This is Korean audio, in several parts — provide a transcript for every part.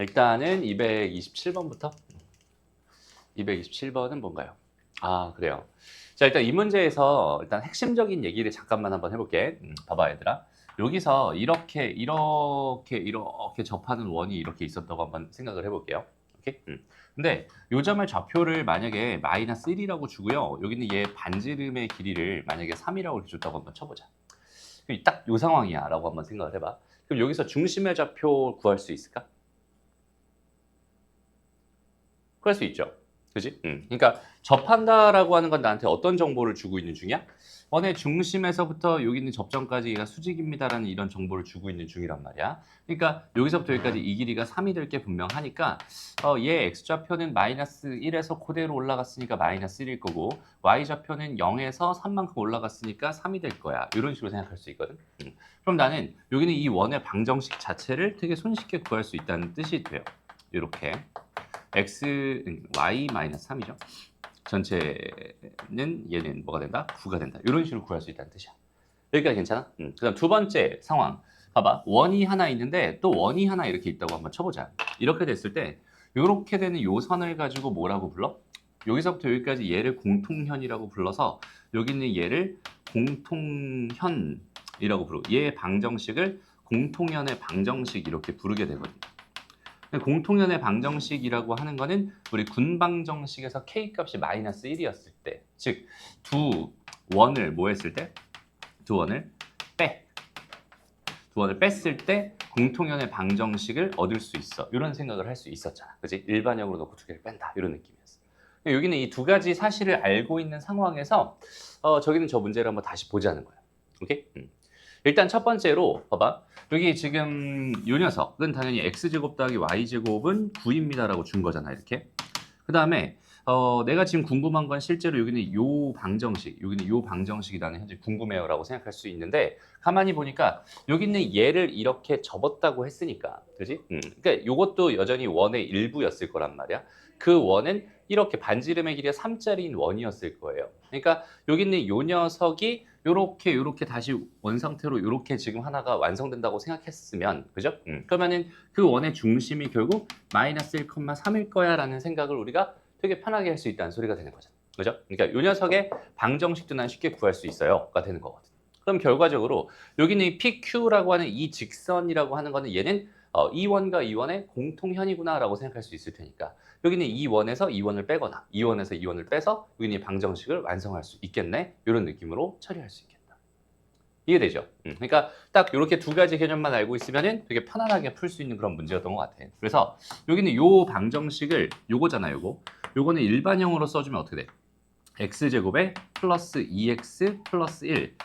일단은 227번부터 227번은 뭔가요? 아, 그래요. 자, 일단 이 문제에서 일단 핵심적인 얘기를 잠깐만 한번 해볼게. 봐봐, 얘들아. 여기서 이렇게 접하는 원이 이렇게 있었다고 한번 생각을 해볼게요. 오케이? 근데 요 점의 좌표를 만약에 마이너스 1이라고 주고요. 여기는 얘 반지름의 길이를 만약에 3이라고 이렇게 줬다고 한번 쳐보자. 딱 요 상황이야 라고 한번 생각을 해봐. 그럼 여기서 중심의 좌표 구할 수 있을까? 그럴 수 있죠. 그지? 그러니까 접한다라고 하는 건 나한테 어떤 정보를 주고 있는 중이야? 원의 중심에서부터 여기 있는 접점까지 얘가 수직입니다라는 이런 정보를 주고 있는 중이란 말이야. 그러니까 여기서부터 여기까지 이 길이가 3이 될 게 분명하니까 얘 x좌표는 마이너스 1에서 그대로 올라갔으니까 마이너스 1일 거고 y좌표는 0에서 3만큼 올라갔으니까 3이 될 거야. 이런 식으로 생각할 수 있거든. 그럼 나는 여기는 이 원의 방정식 자체를 되게 손쉽게 구할 수 있다는 뜻이 돼요. 이렇게. y-3이죠. 전체는 얘는 뭐가 된다? 9가 된다. 이런 식으로 구할 수 있다는 뜻이야. 여기까지 괜찮아? 그 다음 두 번째 상황. 봐봐. 원이 하나 있는데 또 원이 하나 이렇게 있다고 한번 쳐보자. 이렇게 됐을 때 이렇게 되는 요 선을 가지고 뭐라고 불러? 여기서부터 여기까지 얘를 공통현이라고 불러서 여기 있는 얘를 공통현이라고 부르고 얘의 방정식을 공통현의 방정식 이렇게 부르게 되거든요. 공통연의 방정식이라고 하는 거는 우리 군방정식에서 k 값이 마이너스 1이었을 때, 즉 두 원을 뭐 했을 때? 두 원을 뺐을 때 공통연의 방정식을 얻을 수 있어. 이런 생각을 할 수 있었잖아. 그지? 일반형으로 놓고 두 개를 뺀다. 이런 느낌이었어. 여기는 이 두 가지 사실을 알고 있는 상황에서 저기는 저 문제를 한번 다시 보자는 거야. 오케이? 일단 첫 번째로 봐봐. 여기 지금 요 녀석은 당연히 x제곱 더하기 y제곱은 9입니다라고 준 거잖아. 이렇게. 그 다음에 내가 지금 궁금한 건 실제로 여기는 요 방정식, 여기는 요 방정식이 나는 현재 궁금해요라고 생각할 수 있는데 가만히 보니까 여기는 얘를 이렇게 접었다고 했으니까, 그지? 그러니까 요것도 여전히 원의 일부였을 거란 말이야. 그 원은 이렇게 반지름의 길이가 3짜리인 원이었을 거예요. 그러니까 여기 있는 요 녀석이 요렇게 다시 원 상태로 요렇게 지금 하나가 완성된다고 생각했으면, 그죠? 그러면은 그 원의 중심이 결국 마이너스 1,3일 거야 라는 생각을 우리가 되게 편하게 할 수 있다는 소리가 되는 거잖아. 그죠? 그러니까 요 녀석의 방정식도 난 쉽게 구할 수 있어요가 되는 거거든. 그럼 결과적으로 여기는 이 PQ라고 하는 이 직선이라고 하는 거는 얘는 이 원과 이 원의 공통현이구나라고 생각할 수 있을 테니까 여기는 이 원에서 이 원을 빼거나 이 원에서 이 원을 빼서 여기는 이 방정식을 완성할 수 있겠네. 이런 느낌으로 처리할 수 있겠다. 이해되죠? 그러니까 딱 이렇게 두 가지 개념만 알고 있으면 되게 편안하게 풀 수 있는 그런 문제였던 것 같아. 그래서 여기는 요 방정식을 요거잖아, 요거는 일반형으로 써주면 어떻게 돼? x제곱에 플러스 2x 플러스 1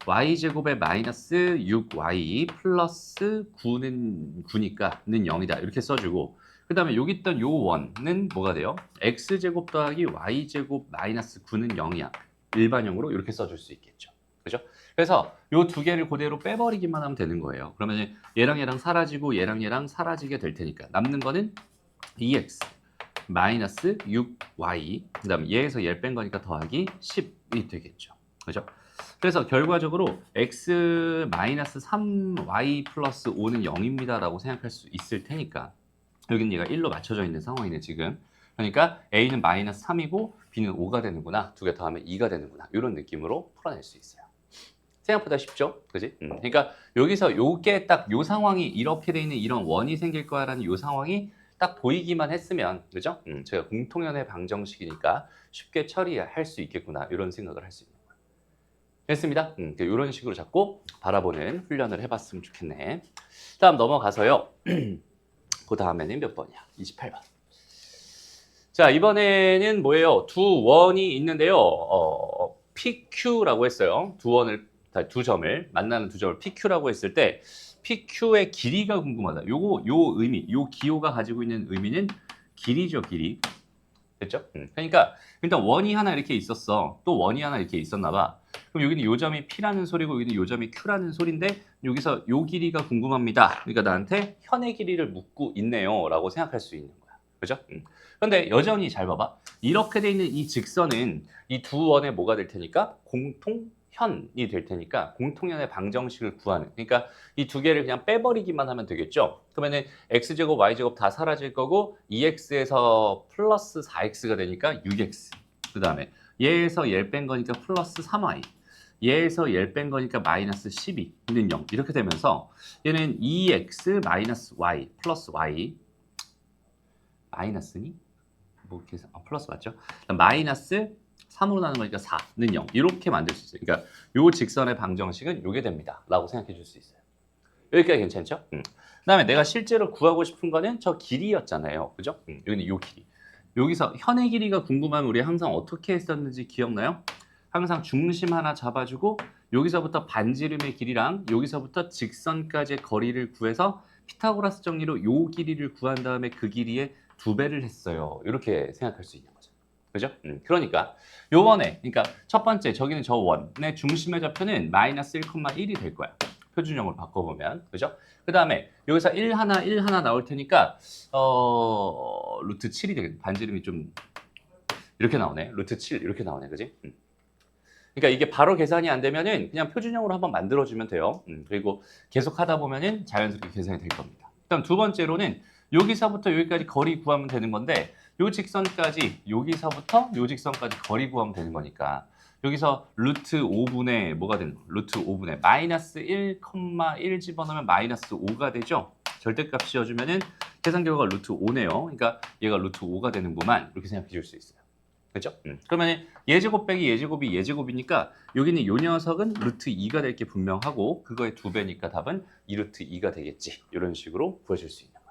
y제곱에 마이너스 6y 플러스 9는 9니까는 0이다 이렇게 써주고 그 다음에 여기 있던 요 원은 뭐가 돼요? x제곱 더하기 y제곱 마이너스 9는 0이야. 일반형으로 이렇게 써줄 수 있겠죠. 그죠? 그래서 요 두 개를 그대로 빼버리기만 하면 되는 거예요. 그러면 얘랑 얘랑 사라지고 얘랑 얘랑 사라지게 될 테니까 남는 거는 2x 마이너스 6y 그 다음 얘에서 얘를 뺀 거니까 더하기 10이 되겠죠. 그죠? 그래서 결과적으로 x 마이너스 3y 플러스 5는 0입니다 라고 생각할 수 있을 테니까 여기는 얘가 1로 맞춰져 있는 상황이네 지금. 그러니까 a는 마이너스 3이고 b는 5가 되는구나. 두 개 더하면 2가 되는구나. 이런 느낌으로 풀어낼 수 있어요. 생각보다 쉽죠? 그지? 그러니까 여기서 요게 딱 요 상황이 이렇게 돼 있는 이런 원이 생길 거야라는 요 상황이 딱 보이기만 했으면, 그죠? 제가 공통연의 방정식이니까 쉽게 처리할 수 있겠구나 이런 생각을 할 수 있는 거예요. 됐습니다. 이런 식으로 자꾸 바라보는 훈련을 해봤으면 좋겠네. 다음 넘어가서요. 그 다음에는 몇 번이야? 28번. 자, 이번에는 뭐예요? 두 원이 있는데요. PQ라고 했어요. 두 점을 만나는 두 점을 PQ라고 했을 때 PQ의 길이가 궁금하다. 요 의미, 요 기호가 가지고 있는 의미는 길이죠, 길이. 됐죠? 그러니까 일단 원이 하나 이렇게 있었어. 또 원이 하나 이렇게 있었나 봐. 그럼 여기는 요 점이 P라는 소리고 여기는 요 점이 Q라는 소리인데 여기서 요 길이가 궁금합니다. 그러니까 나한테 현의 길이를 묻고 있네요. 라고 생각할 수 있는 거야. 그죠? 그런데 여전히 잘 봐봐. 이렇게 돼 있는 이 직선은 이 두 원의 뭐가 될 테니까? 현이 될 테니까 공통연의 방정식을 구하는, 그러니까 이 두 개를 그냥 빼버리기만 하면 되겠죠. 그러면은 x제곱 y제곱 다 사라질 거고 2x에서 플러스 4x가 되니까 6x, 그 다음에 얘에서 얘 뺀 거니까 플러스 3y, 얘에서 얘 뺀 거니까 마이너스 12는 0, 이렇게 되면서 얘는 2x 마이너스 y 플러스 y, 마이너스니? 뭐 계산, 플러스 맞죠? 마이너스 3으로 나눈 거니까 4는 0, 이렇게 만들 수 있어요. 그러니까 요 직선의 방정식은 요게 됩니다 라고 생각해 줄 수 있어요. 여기까지 괜찮죠? 그 다음에 내가 실제로 구하고 싶은 거는 저 길이였잖아요. 그죠? 여기는 요 길이. 여기서 현의 길이가 궁금하면 우리 항상 어떻게 했었는지 기억나요? 항상 중심 하나 잡아주고 여기서부터 반지름의 길이랑 여기서부터 직선까지의 거리를 구해서 피타고라스 정리로 요 길이를 구한 다음에 그 길이의 2배를 했어요. 이렇게 생각할 수 있는 거죠. 그죠? 그러니까 요번에, 그러니까 첫 번째 저기는 저 원의 중심의 좌표는 마이너스 1,1이 될 거야. 표준형으로 바꿔보면. 그죠? 그 다음에 여기서 1 하나 나올 테니까 루트 7이 되겠네. 반지름이 좀 이렇게 나오네. 루트 7 이렇게 나오네. 그지? 그러니까 이게 바로 계산이 안 되면은 그냥 표준형으로 한번 만들어주면 돼요. 그리고 계속 하다 보면은 자연스럽게 계산이 될 겁니다. 일단 두 번째로는 여기서부터 여기까지 거리 구하면 되는 건데 요 직선까지 여기서부터 요 직선까지 거리 구하면 되는 거니까 여기서 루트 5분의 뭐가 되는 거? 루트 5분의 마이너스 1,1 집어넣으면 마이너스 5가 되죠. 절대값 씌워주면은 계산 결과가 루트 5네요. 그러니까 얘가 루트 5가 되는구만. 이렇게 생각해 줄 수 있어요. 그렇죠? 그러면 예제곱 빼기 예제곱이 예제곱이니까 여기는 요 녀석은 루트 2가 될 게 분명하고 그거의 2배니까 답은 2루트 2가 되겠지. 이런 식으로 구해줄 수 있는 거야.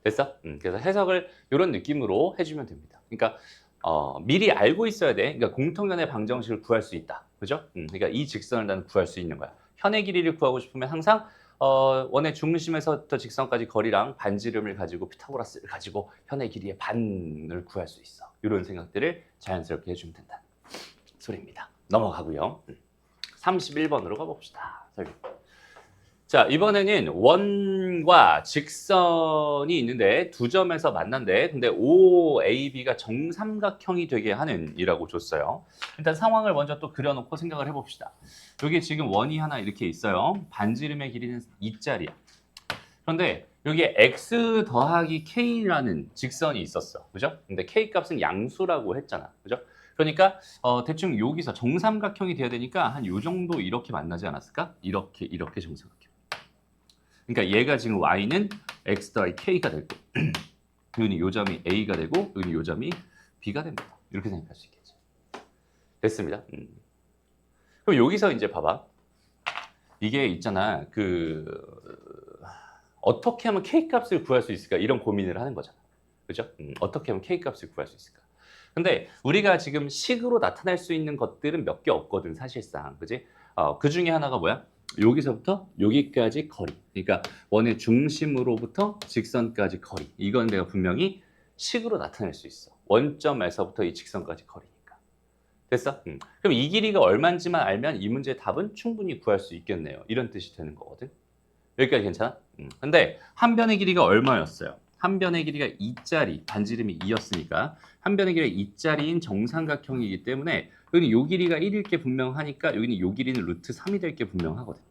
됐어? 그래서 해석을 이런 느낌으로 해주면 됩니다. 그러니까 미리 알고 있어야 돼. 그러니까 공통연의 방정식을 구할 수 있다. 그죠? 그러니까 이 직선을 나는 구할 수 있는 거야. 현의 길이를 구하고 싶으면 항상 원의 중심에서부터 직선까지 거리랑 반지름을 가지고 피타고라스를 가지고 현의 길이의 반을 구할 수 있어. 이런 생각들을 자연스럽게 해주면 된다. 소리입니다. 넘어가고요. 31번으로 가봅시다. 설명. 자, 이번에는 원과 직선이 있는데 두 점에서 만난대. 근데 OAB가 정삼각형이 되게 하는 이라고 줬어요. 일단 상황을 먼저 또 그려놓고 생각을 해봅시다. 여기 지금 원이 하나 이렇게 있어요. 반지름의 길이는 2짜리야. 그런데 여기에 x 더하기 k라는 직선이 있었어. 그죠? 근데 k 값은 양수라고 했잖아. 그죠? 그러니까 대충 여기서 정삼각형이 돼야 되니까 한 요 정도 이렇게 만나지 않았을까? 이렇게 정삼각형. 그러니까 얘가 지금 y는 x 더하기 k가 되고 여기는 요 점이 a가 되고 여기는 요 점이 b가 됩니다. 이렇게 생각할 수 있겠죠. 됐습니다. 그럼 여기서 이제 봐봐. 이게 있잖아. 어떻게 하면 k 값을 구할 수 있을까? 이런 고민을 하는 거잖아. 그죠? 어떻게 하면 k 값을 구할 수 있을까? 근데 우리가 지금 식으로 나타낼 수 있는 것들은 몇 개 없거든, 사실상. 그지? 그 중에 하나가 뭐야? 여기서부터 여기까지 거리. 그러니까 원의 중심으로부터 직선까지 거리. 이건 내가 분명히 식으로 나타낼 수 있어. 원점에서부터 이 직선까지 거리니까. 됐어? 그럼 이 길이가 얼마인지만 알면 이 문제의 답은 충분히 구할 수 있겠네요. 이런 뜻이 되는 거거든. 여기까지 괜찮아? 근데 한 변의 길이가 얼마였어요? 한 변의 길이가 2짜리, 반지름이 2였으니까 한 변의 길이가 2짜리인 정삼각형이기 때문에 여기는 요 길이가 1일 게 분명하니까 여기는 요 길이는 루트 3이 될 게 분명하거든.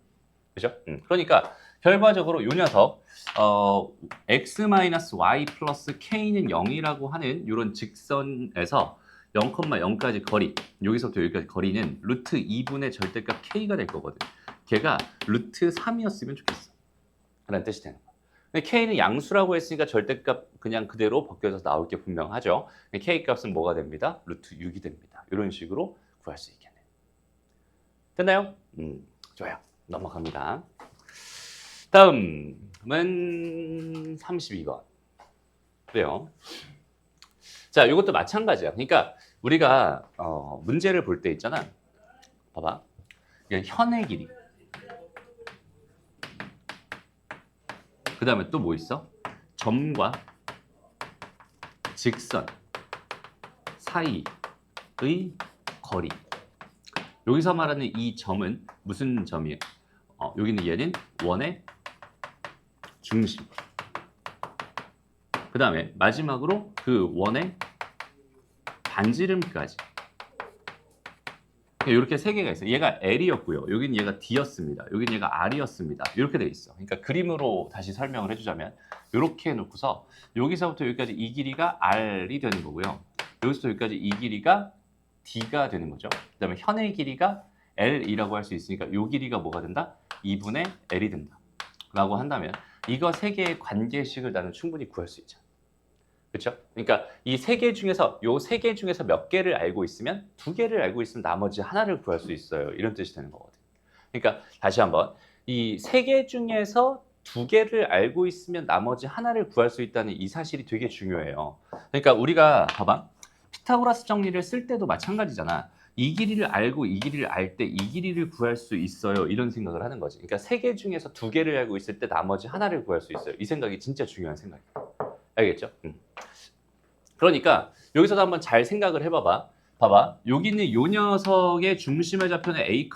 그죠? 그러니까 결과적으로 요 녀석 x-y 플러스 k는 0이라고 하는 이런 직선에서 0,0까지 거리, 여기서부터 여기까지 거리는 루트 2분의 절대값 k가 될 거거든. 걔가 루트 3이었으면 좋겠어. 라는 뜻이 되는 거야. 근데 k는 양수라고 했으니까 절대값 그냥 그대로 벗겨져서 나올 게 분명하죠. k 값은 뭐가 됩니다? 루트 6이 됩니다. 이런 식으로 구할 수 있겠네요. 됐나요? 좋아요. 넘어갑니다. 다음은 32번. 그래요. 자, 이것도 마찬가지야. 그러니까 우리가 문제를 볼 때 있잖아. 봐봐. 이게 현의 길이. 그 다음에 또 뭐 있어? 점과 직선 사이의 거리. 여기서 말하는 이 점은 무슨 점이에요? 여기는 얘는 원의 중심. 그 다음에 마지막으로 그 원의 반지름까지 이렇게 세 개가 있어요. 얘가 L이었고요. 여기는 얘가 D였습니다. 여기는 얘가 R이었습니다. 이렇게 돼 있어. 그러니까 그림으로 다시 설명을 해주자면 이렇게 해놓고서 여기서부터 여기까지 이 길이가 R이 되는 거고요. 여기서부터 여기까지 이 길이가 D가 되는 거죠. 그 다음에 현의 길이가 L이라고 할 수 있으니까 이 길이가 뭐가 된다? 2분의 L이 된다. 라고 한다면 이거 세 개의 관계식을 나는 충분히 구할 수 있죠. 그렇죠? 그러니까 이 세 개 중에서 요 세 개 중에서 몇 개를 알고 있으면 두 개를 알고 있으면 나머지 하나를 구할 수 있어요. 이런 뜻이 되는 거거든. 그러니까 다시 한번 이 세 개 중에서 두 개를 알고 있으면 나머지 하나를 구할 수 있다는 이 사실이 되게 중요해요. 그러니까 우리가 봐봐. 피타고라스 정리를 쓸 때도 마찬가지잖아. 이 길이를 알고 이 길이를 알 때 이 길이를 구할 수 있어요. 이런 생각을 하는 거지. 그러니까 세 개 중에서 두 개를 알고 있을 때 나머지 하나를 구할 수 있어요. 이 생각이 진짜 중요한 생각이에요. 알겠죠? 그러니까 여기서도 한번 잘 생각을 해봐봐. 봐봐. 여기 있는 요 녀석의 중심의 좌표는 a,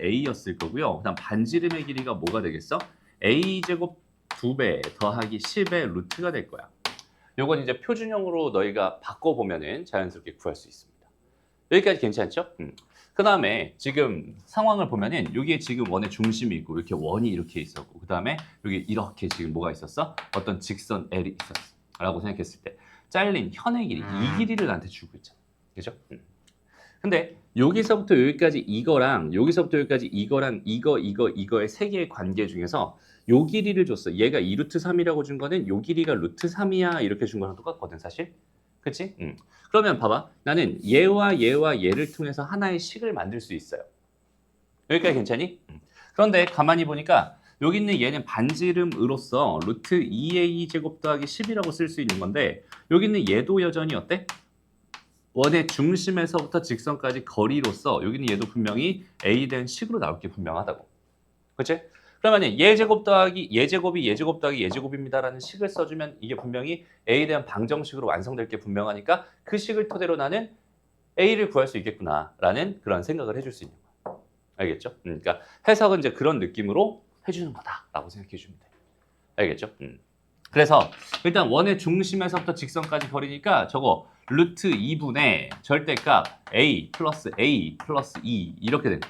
a였을 거고요. 그다음 반지름의 길이가 뭐가 되겠어? a제곱 2배 더하기 10의 루트가 될 거야. 요건 이제 표준형으로 너희가 바꿔보면은 자연스럽게 구할 수 있습니다. 여기까지 괜찮죠? 그 다음에 지금 상황을 보면은 여기에 지금 원의 중심이 있고 이렇게 원이 이렇게 있었고 그 다음에 여기 이렇게 지금 뭐가 있었어? 어떤 직선 L이 있었어 라고 생각했을 때 잘린 현의 길이 이 길이를 나한테 주고 있잖아. 그죠? 근데 여기서부터 여기까지 이거랑 여기서부터 여기까지 이거랑 이거의 세 개의 관계 중에서 요 길이를 줬어. 얘가 2루트 3이라고 준 거는 요 길이가 루트 3이야 이렇게 준 거랑 똑같거든 사실. 그치? 그러면 봐봐. 나는 얘와 얘를 통해서 하나의 식을 만들 수 있어요. 여기까지 괜찮니? 그런데 가만히 보니까 여기 있는 얘는 반지름으로서 루트 2a 제곱 더하기 10이라고 쓸 수 있는 건데 여기 있는 얘도 여전히 어때? 원의 중심에서부터 직선까지 거리로서 여기는 얘도 분명히 a 된 식으로 나올 게 분명하다고. 그치? 그러면 얘제곱 더하기 얘제곱이 얘제곱 더하기 얘제곱입니다라는 식을 써주면 이게 분명히 a에 대한 방정식으로 완성될 게 분명하니까 그 식을 토대로 나는 a를 구할 수 있겠구나라는 그런 생각을 해줄 수 있는 거야. 알겠죠? 그러니까 해석은 이제 그런 느낌으로 해주는 거다라고 생각해 주면 돼. 알겠죠? 그래서 일단 원의 중심에서부터 직선까지 거리니까 저거 루트 2분의 절대값 a 플러스 2 이렇게 되는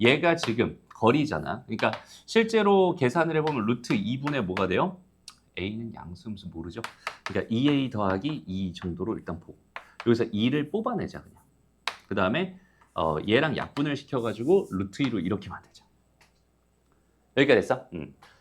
얘가 지금 거리잖아. 그러니까 실제로 계산을 해보면 루트 2분의 뭐가 돼요? a는 양수음수 모르죠? 그러니까 2a 더하기 2 정도로 일단 보고 여기서 2를 뽑아내자 그냥. 그 다음에 얘랑 약분을 시켜가지고 루트 2로 이렇게 만들자. 여기까지 됐어?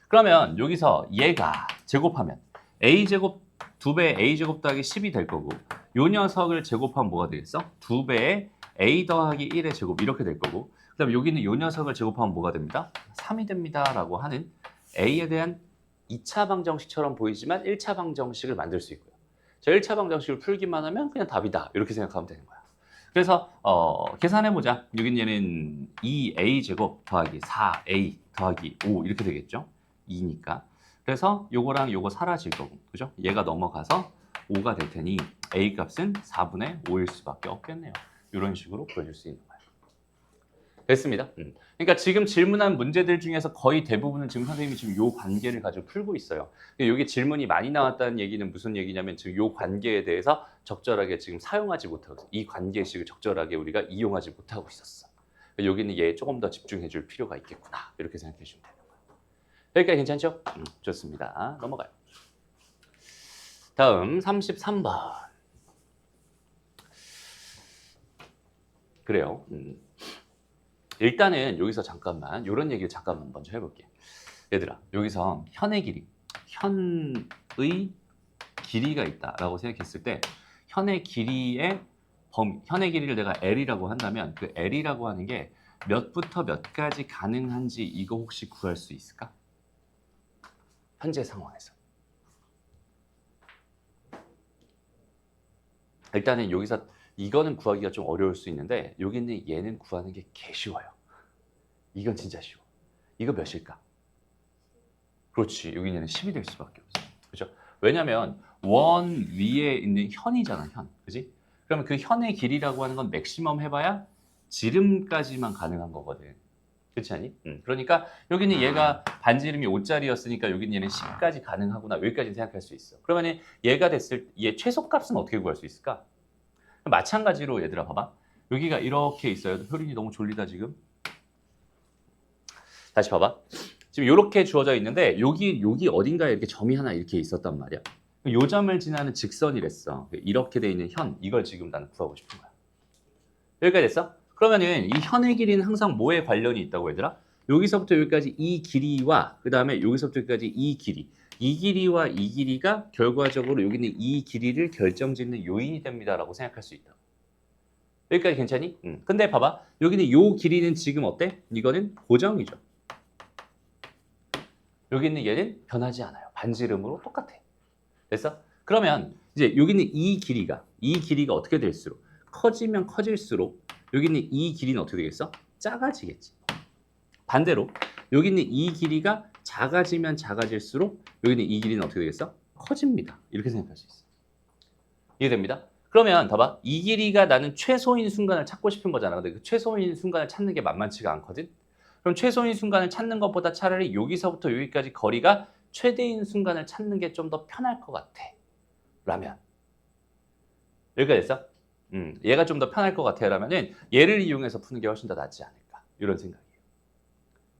그러면 여기서 얘가 제곱하면 a제곱 2배 a제곱 더하기 10이 될 거고 요 녀석을 제곱하면 뭐가 되겠어? 2배의 a 더하기 1의 제곱 이렇게 될 거고 그 다음에 여기는 요 녀석을 제곱하면 뭐가 됩니다? 3이 됩니다 라고 하는 a에 대한 2차 방정식처럼 보이지만 1차 방정식을 만들 수 있고요. 저 1차 방정식을 풀기만 하면 그냥 답이다 이렇게 생각하면 되는 거야. 그래서 계산해보자. 여기는 얘는 2a 제곱 더하기 4a 더하기 5 이렇게 되겠죠? 2니까. 그래서 요거랑 요거 사라질 거고, 그죠? 얘가 넘어가서 5가 될 테니 a 값은 4분의 5일 수밖에 없겠네요. 이런 식으로 보여줄 수 있는 거예요. 됐습니다. 그러니까 지금 질문한 문제들 중에서 거의 대부분은 지금 선생님이 지금 요 관계를 가지고 풀고 있어요. 여기 질문이 많이 나왔다는 얘기는 무슨 얘기냐면 지금 요 관계에 대해서 적절하게 지금 사용하지 못하고 이 관계식을 적절하게 우리가 이용하지 못하고 있었어. 여기는 얘에 조금 더 집중해 줄 필요가 있겠구나. 이렇게 생각해 주면 되는 거예요. 여기까지 괜찮죠? 좋습니다. 넘어가요. 다음 33번. 그래요. 일단은 여기서 잠깐만 이런 얘기를 잠깐만 먼저 해볼게. 얘들아, 여기서 현의 길이가 있다라고 생각했을 때 현의 길이의 현의 길이를 내가 L이라고 한다면 그 L이라고 하는 게 몇부터 몇까지 가능한지 이거 혹시 구할 수 있을까? 현재 상황에서. 일단은 여기서 이거는 구하기가 좀 어려울 수 있는데 여기 있는 얘는 구하는 게 개 쉬워요. 이건 진짜 쉬워. 이거 몇일까? 그렇지. 여기 있는 10이 될 수밖에 없어. 그죠? 왜냐면 원 위에 있는 현이잖아, 현. 그지? 그러면 그 현의 길이라고 하는 건 맥시멈 해봐야 지름까지만 가능한 거거든. 그렇지 않니? 그러니까 여기는 얘가 반지름이 5짜리였으니까 여기는 얘는 10까지 가능하구나. 여기까지 생각할 수 있어. 그러면 얘가 됐을 얘 최소값은 어떻게 구할 수 있을까? 마찬가지로 얘들아 봐봐. 여기가 이렇게 있어요. 효린이 너무 졸리다 지금. 다시 봐봐. 지금 이렇게 주어져 있는데 여기 어딘가에 이렇게 점이 하나 이렇게 있었단 말이야. 요 점을 지나는 직선이랬어. 이렇게 돼 있는 현, 이걸 지금 나는 구하고 싶은 거야. 여기까지 됐어? 그러면은 이 현의 길이는 항상 뭐에 관련이 있다고 얘들아? 여기서부터 여기까지 이 길이와 그 다음에 여기서부터 여기까지 이 길이, 이 길이와 이 길이가 결과적으로 여기 있는 이 길이를 결정짓는 요인이 됩니다라고 생각할 수 있다. 여기까지 괜찮니? 근데 봐봐, 여기는 요 길이는 지금 어때? 이거는 고정이죠. 여기 있는 얘는 변하지 않아요. 반지름으로 똑같아. 됐어? 그러면 이제 여기 있는 이 길이가 어떻게 될수록 커지면 커질수록 여기 있는 이 길이는 어떻게 되겠어? 작아지겠지. 반대로 여기 있는 이 길이가 작아지면 작아질수록 여기 있는 이 길이는 어떻게 되겠어? 커집니다. 이렇게 생각할 수 있어. 이해됩니다? 그러면 봐봐. 이 길이가 나는 최소인 순간을 찾고 싶은 거잖아. 근데 그 최소인 순간을 찾는 게 만만치가 않거든. 그럼 최소인 순간을 찾는 것보다 차라리 여기서부터 여기까지 거리가 최대인 순간을 찾는 게 좀 더 편할 것 같아. 라면 여기까지 됐어? 얘가 좀 더 편할 것 같아. 라면은 얘를 이용해서 푸는 게 훨씬 더 낫지 않을까. 이런 생각이에요.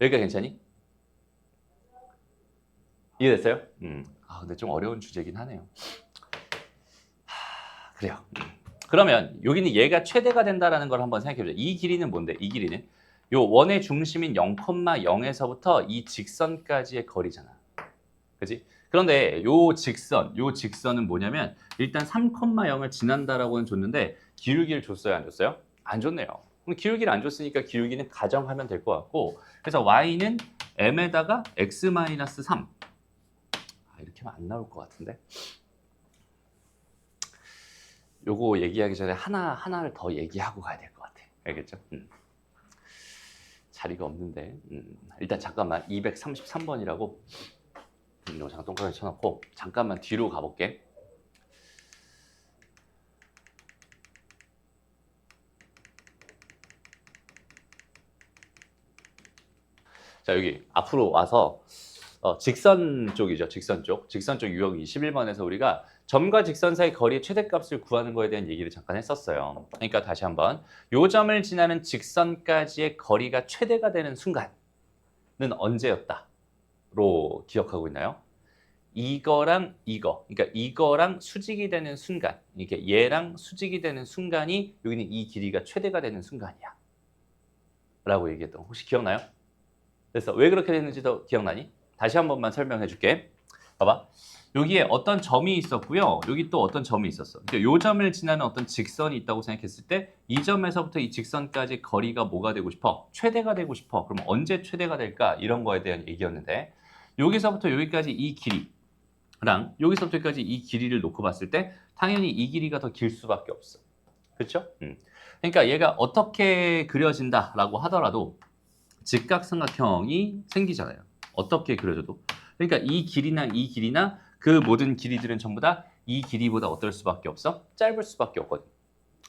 여기가 괜찮니? 이해됐어요? 근데 좀 어려운 주제긴 하네요. 그래요. 그러면 여기는 얘가 최대가 된다라는 걸 한번 생각해 보자. 이 길이는 뭔데? 이 길이는 요 원의 중심인 0,0에서부터 이 직선까지의 거리잖아. 그지? 그런데 요 직선은 뭐냐면 일단 3,0을 지난다라고는 줬는데 기울기를 줬어요, 안 줬어요? 안 줬네요. 그럼 기울기를 안 줬으니까 기울기는 가정하면 될 것 같고, 그래서 y는 m에다가 x-3. 이렇게 하면 안 나올 것 같은데. 요거 얘기하기 전에 하나를 더 얘기하고 가야 될 것 같아. 알겠죠? 자리가 없는데 일단 잠깐만 233번이라고 이거 잠깐 동그라미 쳐놓고 잠깐만 뒤로 가볼게. 자, 여기 앞으로 와서 직선 쪽이죠. 직선 쪽 유형 21번에서 우리가 점과 직선 사이 거리의 최대값을 구하는 거에 대한 얘기를 잠깐 했었어요. 그러니까 다시 한번 요 점을 지나는 직선까지의 거리가 최대가 되는 순간은 언제였다? 로 기억하고 있나요? 이거랑 이거, 그러니까 이거랑 수직이 되는 순간, 이렇게 얘랑 수직이 되는 순간이 여기는 이 길이가 최대가 되는 순간이야 라고 얘기했던 거 혹시 기억나요? 그래서 왜 그렇게 됐는지도 기억나니? 다시 한 번만 설명해 줄게. 봐봐. 여기에 어떤 점이 있었고요. 여기 또 어떤 점이 있었어. 그러니까 요 점을 지나는 어떤 직선이 있다고 생각했을 때 이 점에서부터 이 직선까지 거리가 뭐가 되고 싶어? 최대가 되고 싶어. 그럼 언제 최대가 될까? 이런 거에 대한 얘기였는데 여기서부터 여기까지 이 길이랑 여기서부터 여기까지 이 길이를 놓고 봤을 때 당연히 이 길이가 더 길 수밖에 없어. 그렇죠? 그러니까 얘가 어떻게 그려진다라고 하더라도 직각삼각형이 생기잖아요. 어떻게 그려져도. 그러니까 이 길이나 그 모든 길이들은 전부 다 이 길이보다 어떨 수밖에 없어? 짧을 수밖에 없거든.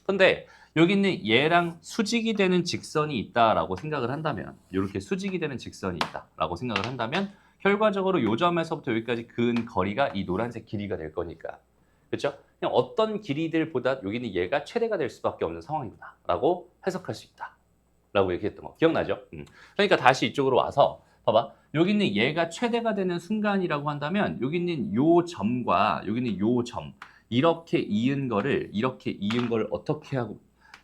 근데 여기 있는 얘랑 수직이 되는 직선이 있다라고 생각을 한다면, 이렇게 수직이 되는 직선이 있다라고 생각을 한다면 결과적으로 요 점에서부터 여기까지 근 거리가 이 노란색 길이가 될 거니까. 그렇죠? 그냥 어떤 길이들보다 여기는 얘가 최대가 될 수밖에 없는 상황이구나라고 해석할 수 있다. 라고 얘기했던 거 기억나죠? 그러니까 다시 이쪽으로 와서 봐봐. 여기 있는 얘가 최대가 되는 순간이라고 한다면 여기 있는 요 점과 여기 있는 요 점 이렇게 이은 거를 어떻게 하고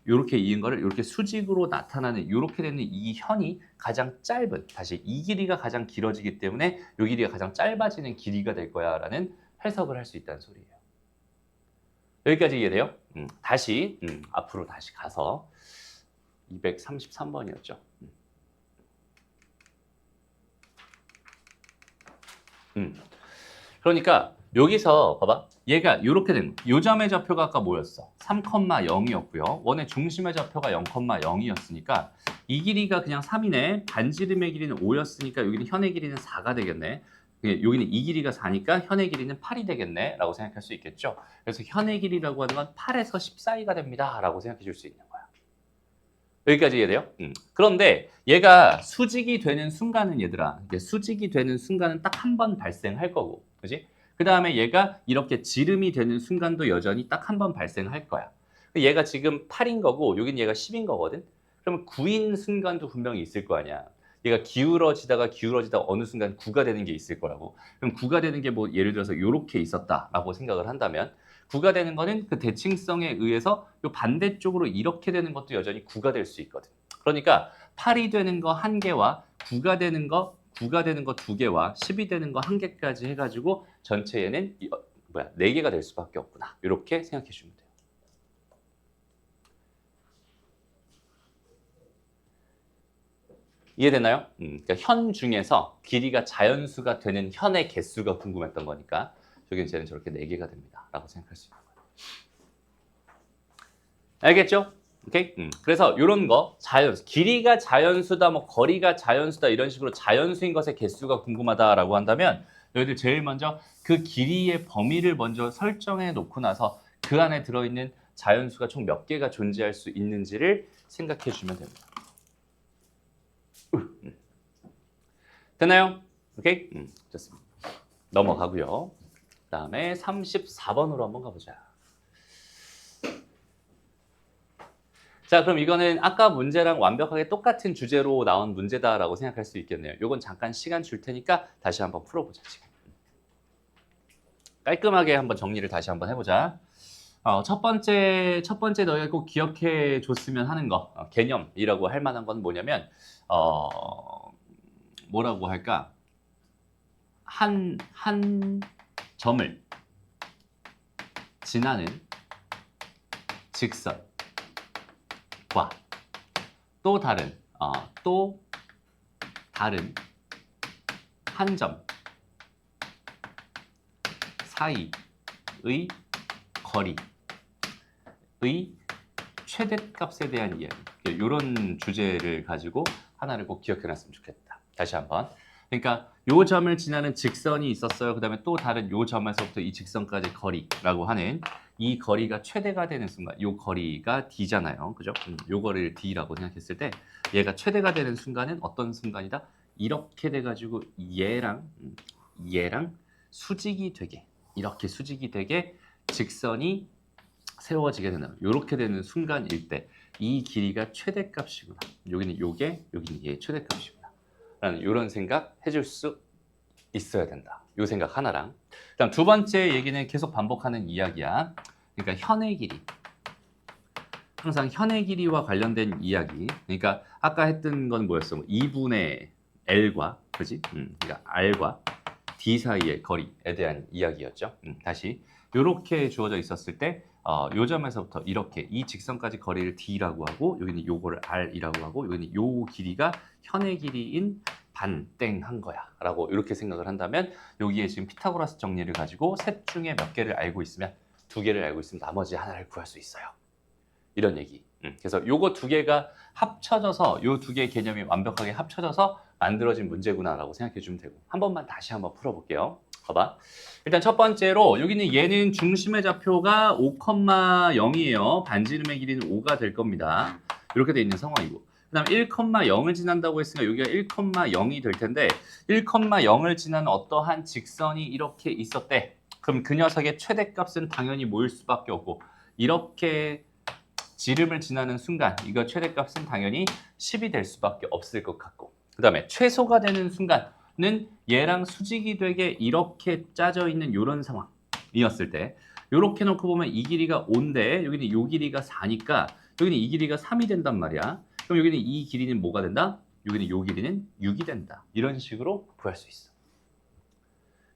이렇게 이은 거를 이렇게 수직으로 나타나는 이렇게 되는 이 현이 가장 짧은, 다시 이 길이가 가장 길어지기 때문에 이 길이가 가장 짧아지는 길이가 될 거야 라는 해석을 할 수 있다는 소리예요. 여기까지 이해돼요? 다시 앞으로 다시 가서 233번이었죠. 그러니까 여기서 봐봐. 얘가 이렇게 된 거. 요 점의 좌표가 아까 뭐였어? 3,0이었고요. 원의 중심의 좌표가 0,0이었으니까 이 길이가 그냥 3이네. 반지름의 길이는 5였으니까 여기는 현의 길이는 4가 되겠네. 여기는 이 길이가 4니까 현의 길이는 8이 되겠네 라고 생각할 수 있겠죠. 그래서 현의 길이라고 하는 건 8에서 10 사이가 됩니다 라고 생각해 줄 수 있는 거야. 여기까지 이해돼요? 그런데 얘가 수직이 되는 순간은 얘들아, 수직이 되는 순간은 딱 한 번 발생할 거고, 그지? 그 다음에 얘가 이렇게 지름이 되는 순간도 여전히 딱 한 번 발생할 거야. 얘가 지금 8인 거고 여긴 얘가 10인 거거든. 그러면 9인 순간도 분명히 있을 거 아니야. 얘가 기울어지다가 어느 순간 9가 되는 게 있을 거라고. 그럼 9가 되는 게 뭐 예를 들어서 요렇게 있었다라고 생각을 한다면 9가 되는 거는 그 대칭성에 의해서 요 반대쪽으로 이렇게 되는 것도 여전히 9가 될 수 있거든. 그러니까 8이 되는 거 1개와 9가 되는 거 2개와 10이 되는 거 1개까지 해가지고 전체 얘는 4개가 될 수밖에 없구나. 이렇게 생각해 주면 돼요. 이해되나요? 그러니까 현 중에서 길이가 자연수가 되는 현의 개수가 궁금했던 거니까 저기는 쟤는 저렇게 4개가 됩니다. 라고 생각할 수 있는 거예요. 알겠죠? 오케이? 그래서 이런 거 자연수, 길이가 자연수다, 뭐 거리가 자연수다 이런 식으로 자연수인 것의 개수가 궁금하다라고 한다면 너희들 제일 먼저 그 길이의 범위를 먼저 설정해 놓고 나서 그 안에 들어있는 자연수가 총 몇 개가 존재할 수 있는지를 생각해 주면 됩니다. 됐나요? 오케이? 좋습니다. 넘어가고요. 그 다음에 34번으로 한번 가보자. 자, 그럼 이거는 아까 문제랑 완벽하게 똑같은 주제로 나온 문제다라고 생각할 수 있겠네요. 요건 잠깐 시간 줄 테니까 다시 한번 풀어보자, 지금. 깔끔하게 한번 정리를 다시 한번 해보자. 첫 번째 너희가 꼭 기억해 줬으면 하는 거, 개념이라고 할 만한 건 뭐냐면, 뭐라고 할까? 한 점을 지나는 직선과 또 다른 한 점 사이의 거리의 최대값에 대한 이야기, 이런 주제를 가지고 하나를 꼭 기억해 놨으면 좋겠다. 다시 한번. 그러니까 요 점을 지나는 직선이 있었어요. 그 다음에 또 다른 요 점에서부터 이 직선까지 거리라고 하는 이 거리가 최대가 되는 순간, 요 거리가 D잖아요. 그죠? 요 거리를 D라고 생각했을 때 얘가 최대가 되는 순간은 어떤 순간이다? 이렇게 돼가지고 얘랑 수직이 되게, 이렇게 수직이 되게 직선이 세워지게 되는, 이렇게 되는 순간일 때 이 길이가 최대값이구나. 여기는 요게, 여기는 얘 최대값이구나. 라는 이런 생각 해줄 수 있어야 된다. 요 생각 하나랑. 그다음 두 번째 얘기는 계속 반복하는 이야기야. 그러니까 현의 길이. 항상 현의 길이와 관련된 이야기. 그러니까 아까 했던 건 뭐였어? 2분의 L과, 그지? 그러니까 R과 D 사이의 거리에 대한 이야기였죠. 다시 이렇게 주어져 있었을 때 요 점에서부터 이렇게 이 직선까지 거리를 D라고 하고 여기는 요거를 R이라고 하고 여기는 요 길이가 현의 길이인 반땡한 거야 라고 이렇게 생각을 한다면 여기에 지금 피타고라스 정리를 가지고 셋 중에 몇 개를 알고 있으면 2개를 알고 있으면 나머지 하나를 구할 수 있어요. 이런 얘기. 그래서 요거 2개가 합쳐져서 요 2개의 개념이 완벽하게 합쳐져서 만들어진 문제구나라고 생각해 주면 되고 한 번만 다시 한번 풀어볼게요. 봐봐. 일단 첫 번째로 여기는 얘는 중심의 좌표가 5,0이에요. 반지름의 길이는 5가 될 겁니다. 이렇게 돼 있는 상황이고 그 다음 1,0을 지난다고 했으니까 여기가 1,0이 될 텐데 1,0을 지나는 어떠한 직선이 이렇게 있었대. 그럼 그 녀석의 최대값은 당연히 모일 수밖에 없고 이렇게 지름을 지나는 순간 이거 최대값은 당연히 10이 될 수밖에 없을 것 같고 그 다음에 최소가 되는 순간은 얘랑 수직이 되게 이렇게 짜져 있는 이런 상황이었을 때 이렇게 놓고 보면 이 길이가 5인데 여기는 이 길이가 4니까 여기는 이 길이가 3이 된단 말이야. 그럼 여기는 이 길이는 뭐가 된다? 여기는 이 길이는 6이 된다. 이런 식으로 구할 수 있어.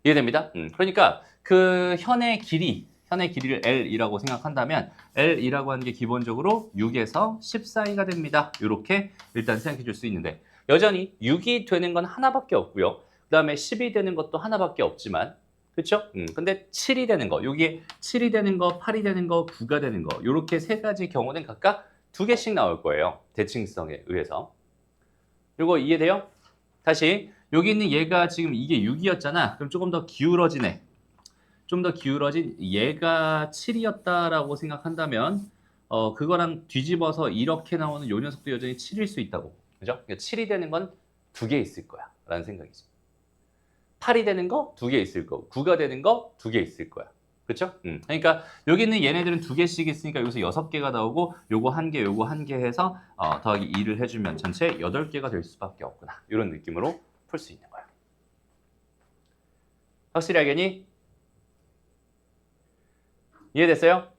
이해됩니다? 그러니까 그 현의 길이를 L이라고 생각한다면 L이라고 하는 게 기본적으로 6에서 10 사이가 됩니다. 이렇게 일단 생각해 줄 수 있는데 여전히 6이 되는 건 하나밖에 없고요. 그 다음에 10이 되는 것도 하나밖에 없지만 그렇죠? 근데 7이 되는 거, 여기에 7이 되는 거, 8이 되는 거, 9가 되는 거 이렇게 세 가지 경우는 각각 2개씩 나올 거예요. 대칭성에 의해서. 이거 이해돼요? 다시 여기 있는 얘가 지금 이게 6이었잖아. 그럼 조금 더 기울어지네. 좀 더 기울어진 얘가 7이었다라고 생각한다면 그거랑 뒤집어서 이렇게 나오는 요 녀석도 여전히 7일 수 있다고. 그죠? 그러니까 7이 되는 건 2개 있을 거야. 라는 생각이죠. 8이 되는 거 2개 있을 거고 9가 되는 거 2개 있을 거야. 그렇죠? 그러니까 여기는 얘네들은 2개씩 있으니까 여기서 6개가 나오고 요거 1개, 요거 1개 해서 더하기 2를 해주면 전체 8개가 될 수밖에 없구나. 이런 느낌으로 풀 수 있는 거야. 확실히 알겠니? 이해됐어요?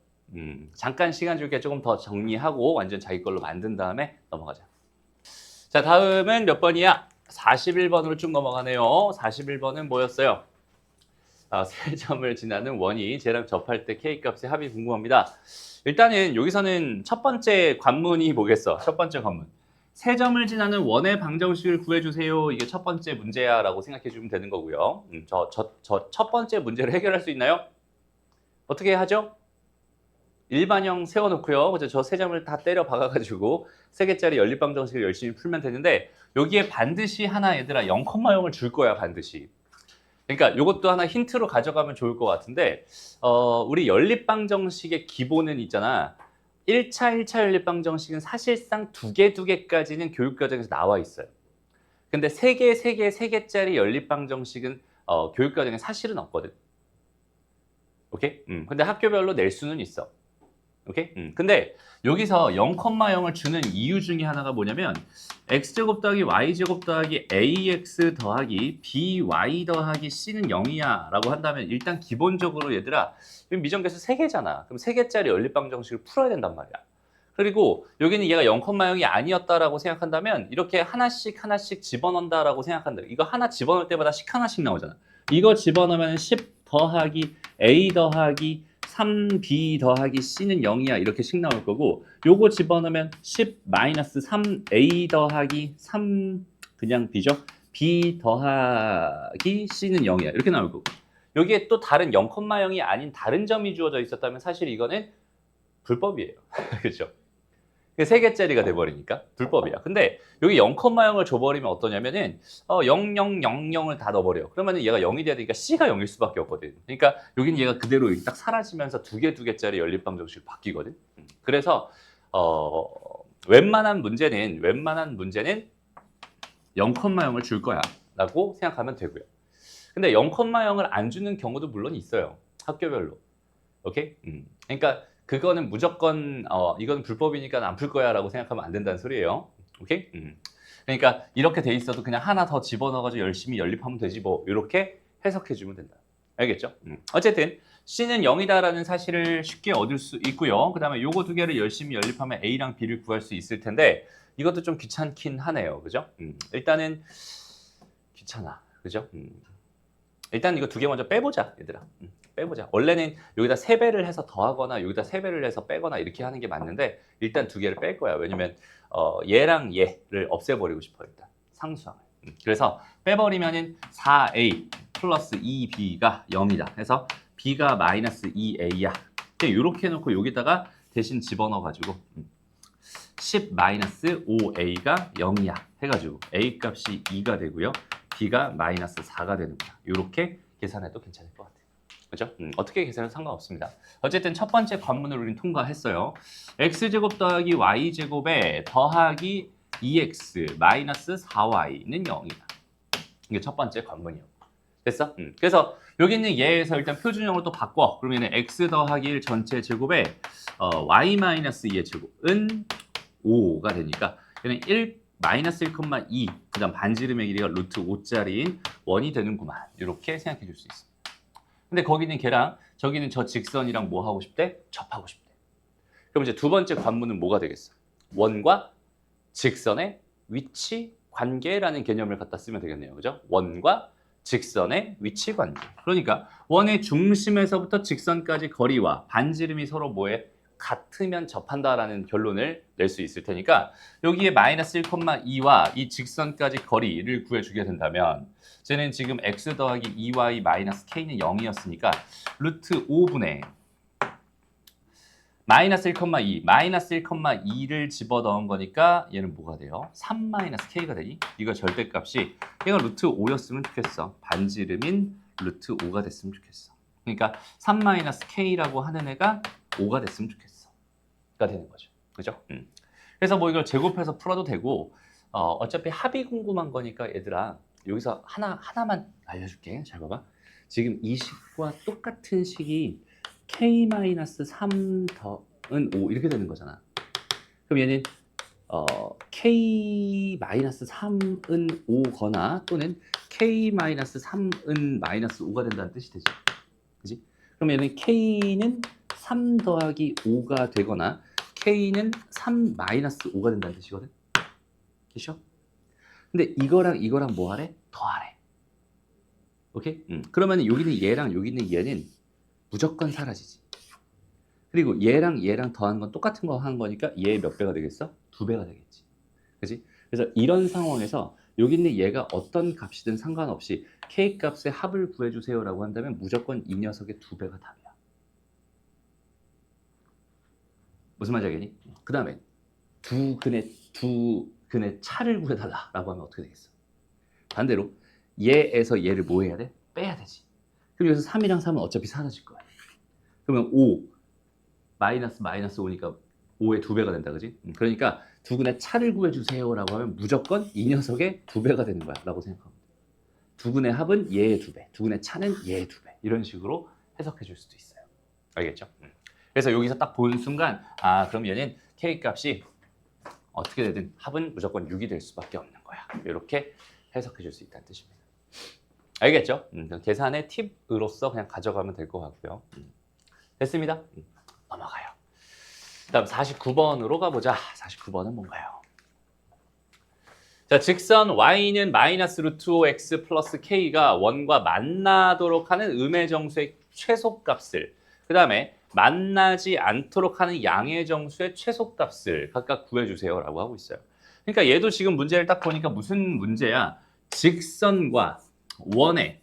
잠깐 시간 줄게. 조금 더 정리하고 완전 자기 걸로 만든 다음에 넘어가자. 자, 다음은 몇 번이야? 41번으로 쭉 넘어가네요. 41번은 뭐였어요? 3점을 지나는 원이 쟤랑 접할 때 K값의 합이 궁금합니다. 일단은 여기서는 첫 번째 관문이 뭐겠어? 첫 번째 관문. 3점을 지나는 원의 방정식을 구해주세요. 이게 첫 번째 문제야 라고 생각해 주면 되는 거고요. 첫 번째 문제를 해결할 수 있나요? 어떻게 하죠? 일반형 세워놓고요. 그죠? 저 3점을 다 때려 박아가지고 3개짜리 연립방정식을 열심히 풀면 되는데 여기에 반드시 하나 얘들아 0,0을 줄 거야 반드시. 그러니까 이것도 하나 힌트로 가져가면 좋을 것 같은데 우리 연립방정식의 기본은 있잖아. 1차 연립방정식은 사실상 2개까지는 교육과정에서 나와 있어요. 근데 3개짜리 연립방정식은 교육과정에 사실은 없거든. 오케이? 근데 학교별로 낼 수는 있어. 오케이? 근데 여기서 0,0을 주는 이유 중에 하나가 뭐냐면 x제곱 더하기 y제곱 더하기 ax 더하기 by 더하기 c는 0이야 라고 한다면 일단 기본적으로 얘들아 미정계수 3개잖아. 그럼 3개짜리 연립방정식을 풀어야 된단 말이야. 그리고 여기는 얘가 0,0이 아니었다라고 생각한다면 이렇게 하나씩 집어넣는다라고 생각한다. 이거 하나 집어넣을 때마다 식 하나씩 나오잖아. 이거 집어넣으면 10 더하기 a 더하기 3b 더하기 c는 0이야 이렇게 식 나올 거고 요거 집어넣으면 10 마이너스 3a 더하기 3 그냥 b죠. b 더하기 c는 0이야 이렇게 나올 거고 여기에 또 다른 0,0이 아닌 다른 점이 주어져 있었다면 사실 이거는 불법이에요. 그렇죠? 3개짜리가 돼버리니까 불법이야. 근데 여기 0,0을 줘버리면 어떠냐면은 0, 0, 0, 0을 다 넣어버려. 그러면은 얘가 0이 돼야 되니까 C가 0일 수밖에 없거든. 그러니까 여기는 얘가 그대로 딱 사라지면서 2개짜리 연립방정식으로 바뀌거든. 그래서 웬만한 문제는 0,0을 줄 거야 라고 생각하면 되고요. 근데 0,0을 안 주는 경우도 물론 있어요. 학교별로. 오케이? 그러니까 그거는 무조건 이건 불법이니까 안 풀 거야 라고 생각하면 안 된다는 소리예요. 오케이? 그러니까 이렇게 돼 있어도 그냥 하나 더 집어넣어가지고 열심히 연립하면 되지 뭐 이렇게 해석해 주면 된다. 알겠죠? 어쨌든 C는 0이다라는 사실을 쉽게 얻을 수 있고요. 그 다음에 요거 2개를 열심히 연립하면 A랑 B를 구할 수 있을 텐데 이것도 좀 귀찮긴 하네요. 그죠? 일단은 귀찮아. 그죠? 일단 이거 2개 먼저 빼보자 얘들아. 빼보자. 원래는 여기다 3배를 해서 더하거나 여기다 3배를 해서 빼거나 이렇게 하는 게 맞는데 일단 2개를 뺄 거야. 왜냐면 얘랑 얘를 없애버리고 싶어 일단 상수항을. 그래서 빼버리면은 4a 플러스 2b가 0이다. 그래서 b가 마이너스 2a야. 이렇게 해놓고 여기다가 대신 집어넣어가지고 10 마이너스 5a가 0이야 해가지고 a 값이 2가 되고요. b가 마이너스 4가 되는 거야. 이렇게 계산해도 괜찮을 것 같아요. 그죠? 어떻게 계산해도 상관없습니다. 어쨌든 첫 번째 관문을 우린 통과했어요. x제곱 더하기 y제곱에 더하기 2x 마이너스 4y는 0이다. 이게 첫 번째 관문이요. 됐어? 그래서 여기 있는 얘에서 일단 표준형을 또 바꿔. 그러면 x 더하기 1 전체 제곱에 y 마이너스 2의 제곱은 5가 되니까 얘는 1 마이너스 1,2 그 다음 반지름의 길이가 루트 5짜리인 원이 되는구만. 이렇게 생각해 줄 수 있습니다. 근데 거기는 걔랑 저기는 저 직선이랑 뭐 하고 싶대? 접하고 싶대. 그럼 이제 두 번째 관문은 뭐가 되겠어? 원과 직선의 위치 관계라는 개념을 갖다 쓰면 되겠네요. 그죠? 원과 직선의 위치 관계. 그러니까 원의 중심에서부터 직선까지 거리와 반지름이 서로 뭐에 같으면 접한다라는 결론을 낼 수 있을 테니까 여기에 마이너스 1,2와 이 직선까지 거리를 구해주게 된다면 쟤는 지금 x 더하기 2y 마이너스 k는 0이었으니까 루트 5분의 마이너스 1,2 마이너스 1,2를 집어넣은 거니까 얘는 뭐가 돼요? 3 마이너스 k가 되니? 이거 절대값이 얘가 루트 5였으면 좋겠어. 반지름인 루트 5가 됐으면 좋겠어. 그러니까 3 마이너스 k라고 하는 애가 5가 됐으면 좋겠어. 가 되는 거죠. 그죠? 그래서 뭐 이걸 제곱해서 풀어도 되고 어차피 합이 궁금한 거니까 얘들아 여기서 하나만 알려줄게. 잘 봐봐. 지금 이 식과 똑같은 식이 k-3 더는 5 이렇게 되는 거잖아. 그럼 얘는 k-3은 5거나 또는 k-3은 마이너스 5가 된다는 뜻이 되죠. 그지? 그럼 얘는 k는 3 더하기 5가 되거나 k는 3 마이너스 5가 된다는 뜻이거든. 그렇죠? 근데 이거랑 뭐 하래? 더하래. 오케이? 그러면 여기는 얘랑 여기는 얘는 무조건 사라지지. 그리고 얘랑 더한 건 똑같은 거 한 거니까 얘 몇 배가 되겠어? 2배가 되겠지. 그지? 그래서 이런 상황에서 여기 있는 얘가 어떤 값이든 상관없이 k 값의 합을 구해주세요라고 한다면 무조건 이 녀석의 2배가 답이야. 무슨 말인지 알겠니? 그 다음에 두 근의 차를 구해달라라고 하면 어떻게 되겠어? 반대로 얘에서 얘를 뭐 해야 돼? 빼야 되지. 그럼 여기서 3이랑 3은 어차피 사라질 거야. 그러면 5 마이너스 5니까 5의 2배가 된다, 그지? 그러니까 두 근의 차를 구해주세요라고 하면 무조건 이 녀석의 2배가 되는 거야 라고 생각하면 돼. 두 근의 합은 얘의 2배, 두 근의 차는 얘의 2배 이런 식으로 해석해 줄 수도 있어요. 알겠죠? 그래서 여기서 딱 본 순간 그럼 얘는 k 값이 어떻게 되든 합은 무조건 6이 될 수밖에 없는 거야. 이렇게 해석해 줄 수 있다는 뜻입니다. 알겠죠? 계산의 팁으로서 그냥 가져가면 될 것 같고요. 됐습니다. 넘어가요. 다음 49번으로 가보자. 49번은 뭔가요? 자, 직선 y는 마이너스 루트 5x 플러스 k가 원과 만나도록 하는 음의 정수의 최소값을, 그 다음에 만나지 않도록 하는 양의 정수의 최소값을 각각 구해주세요 라고 하고 있어요. 그러니까 얘도 지금 문제를 딱 보니까 무슨 문제야? 직선과 원의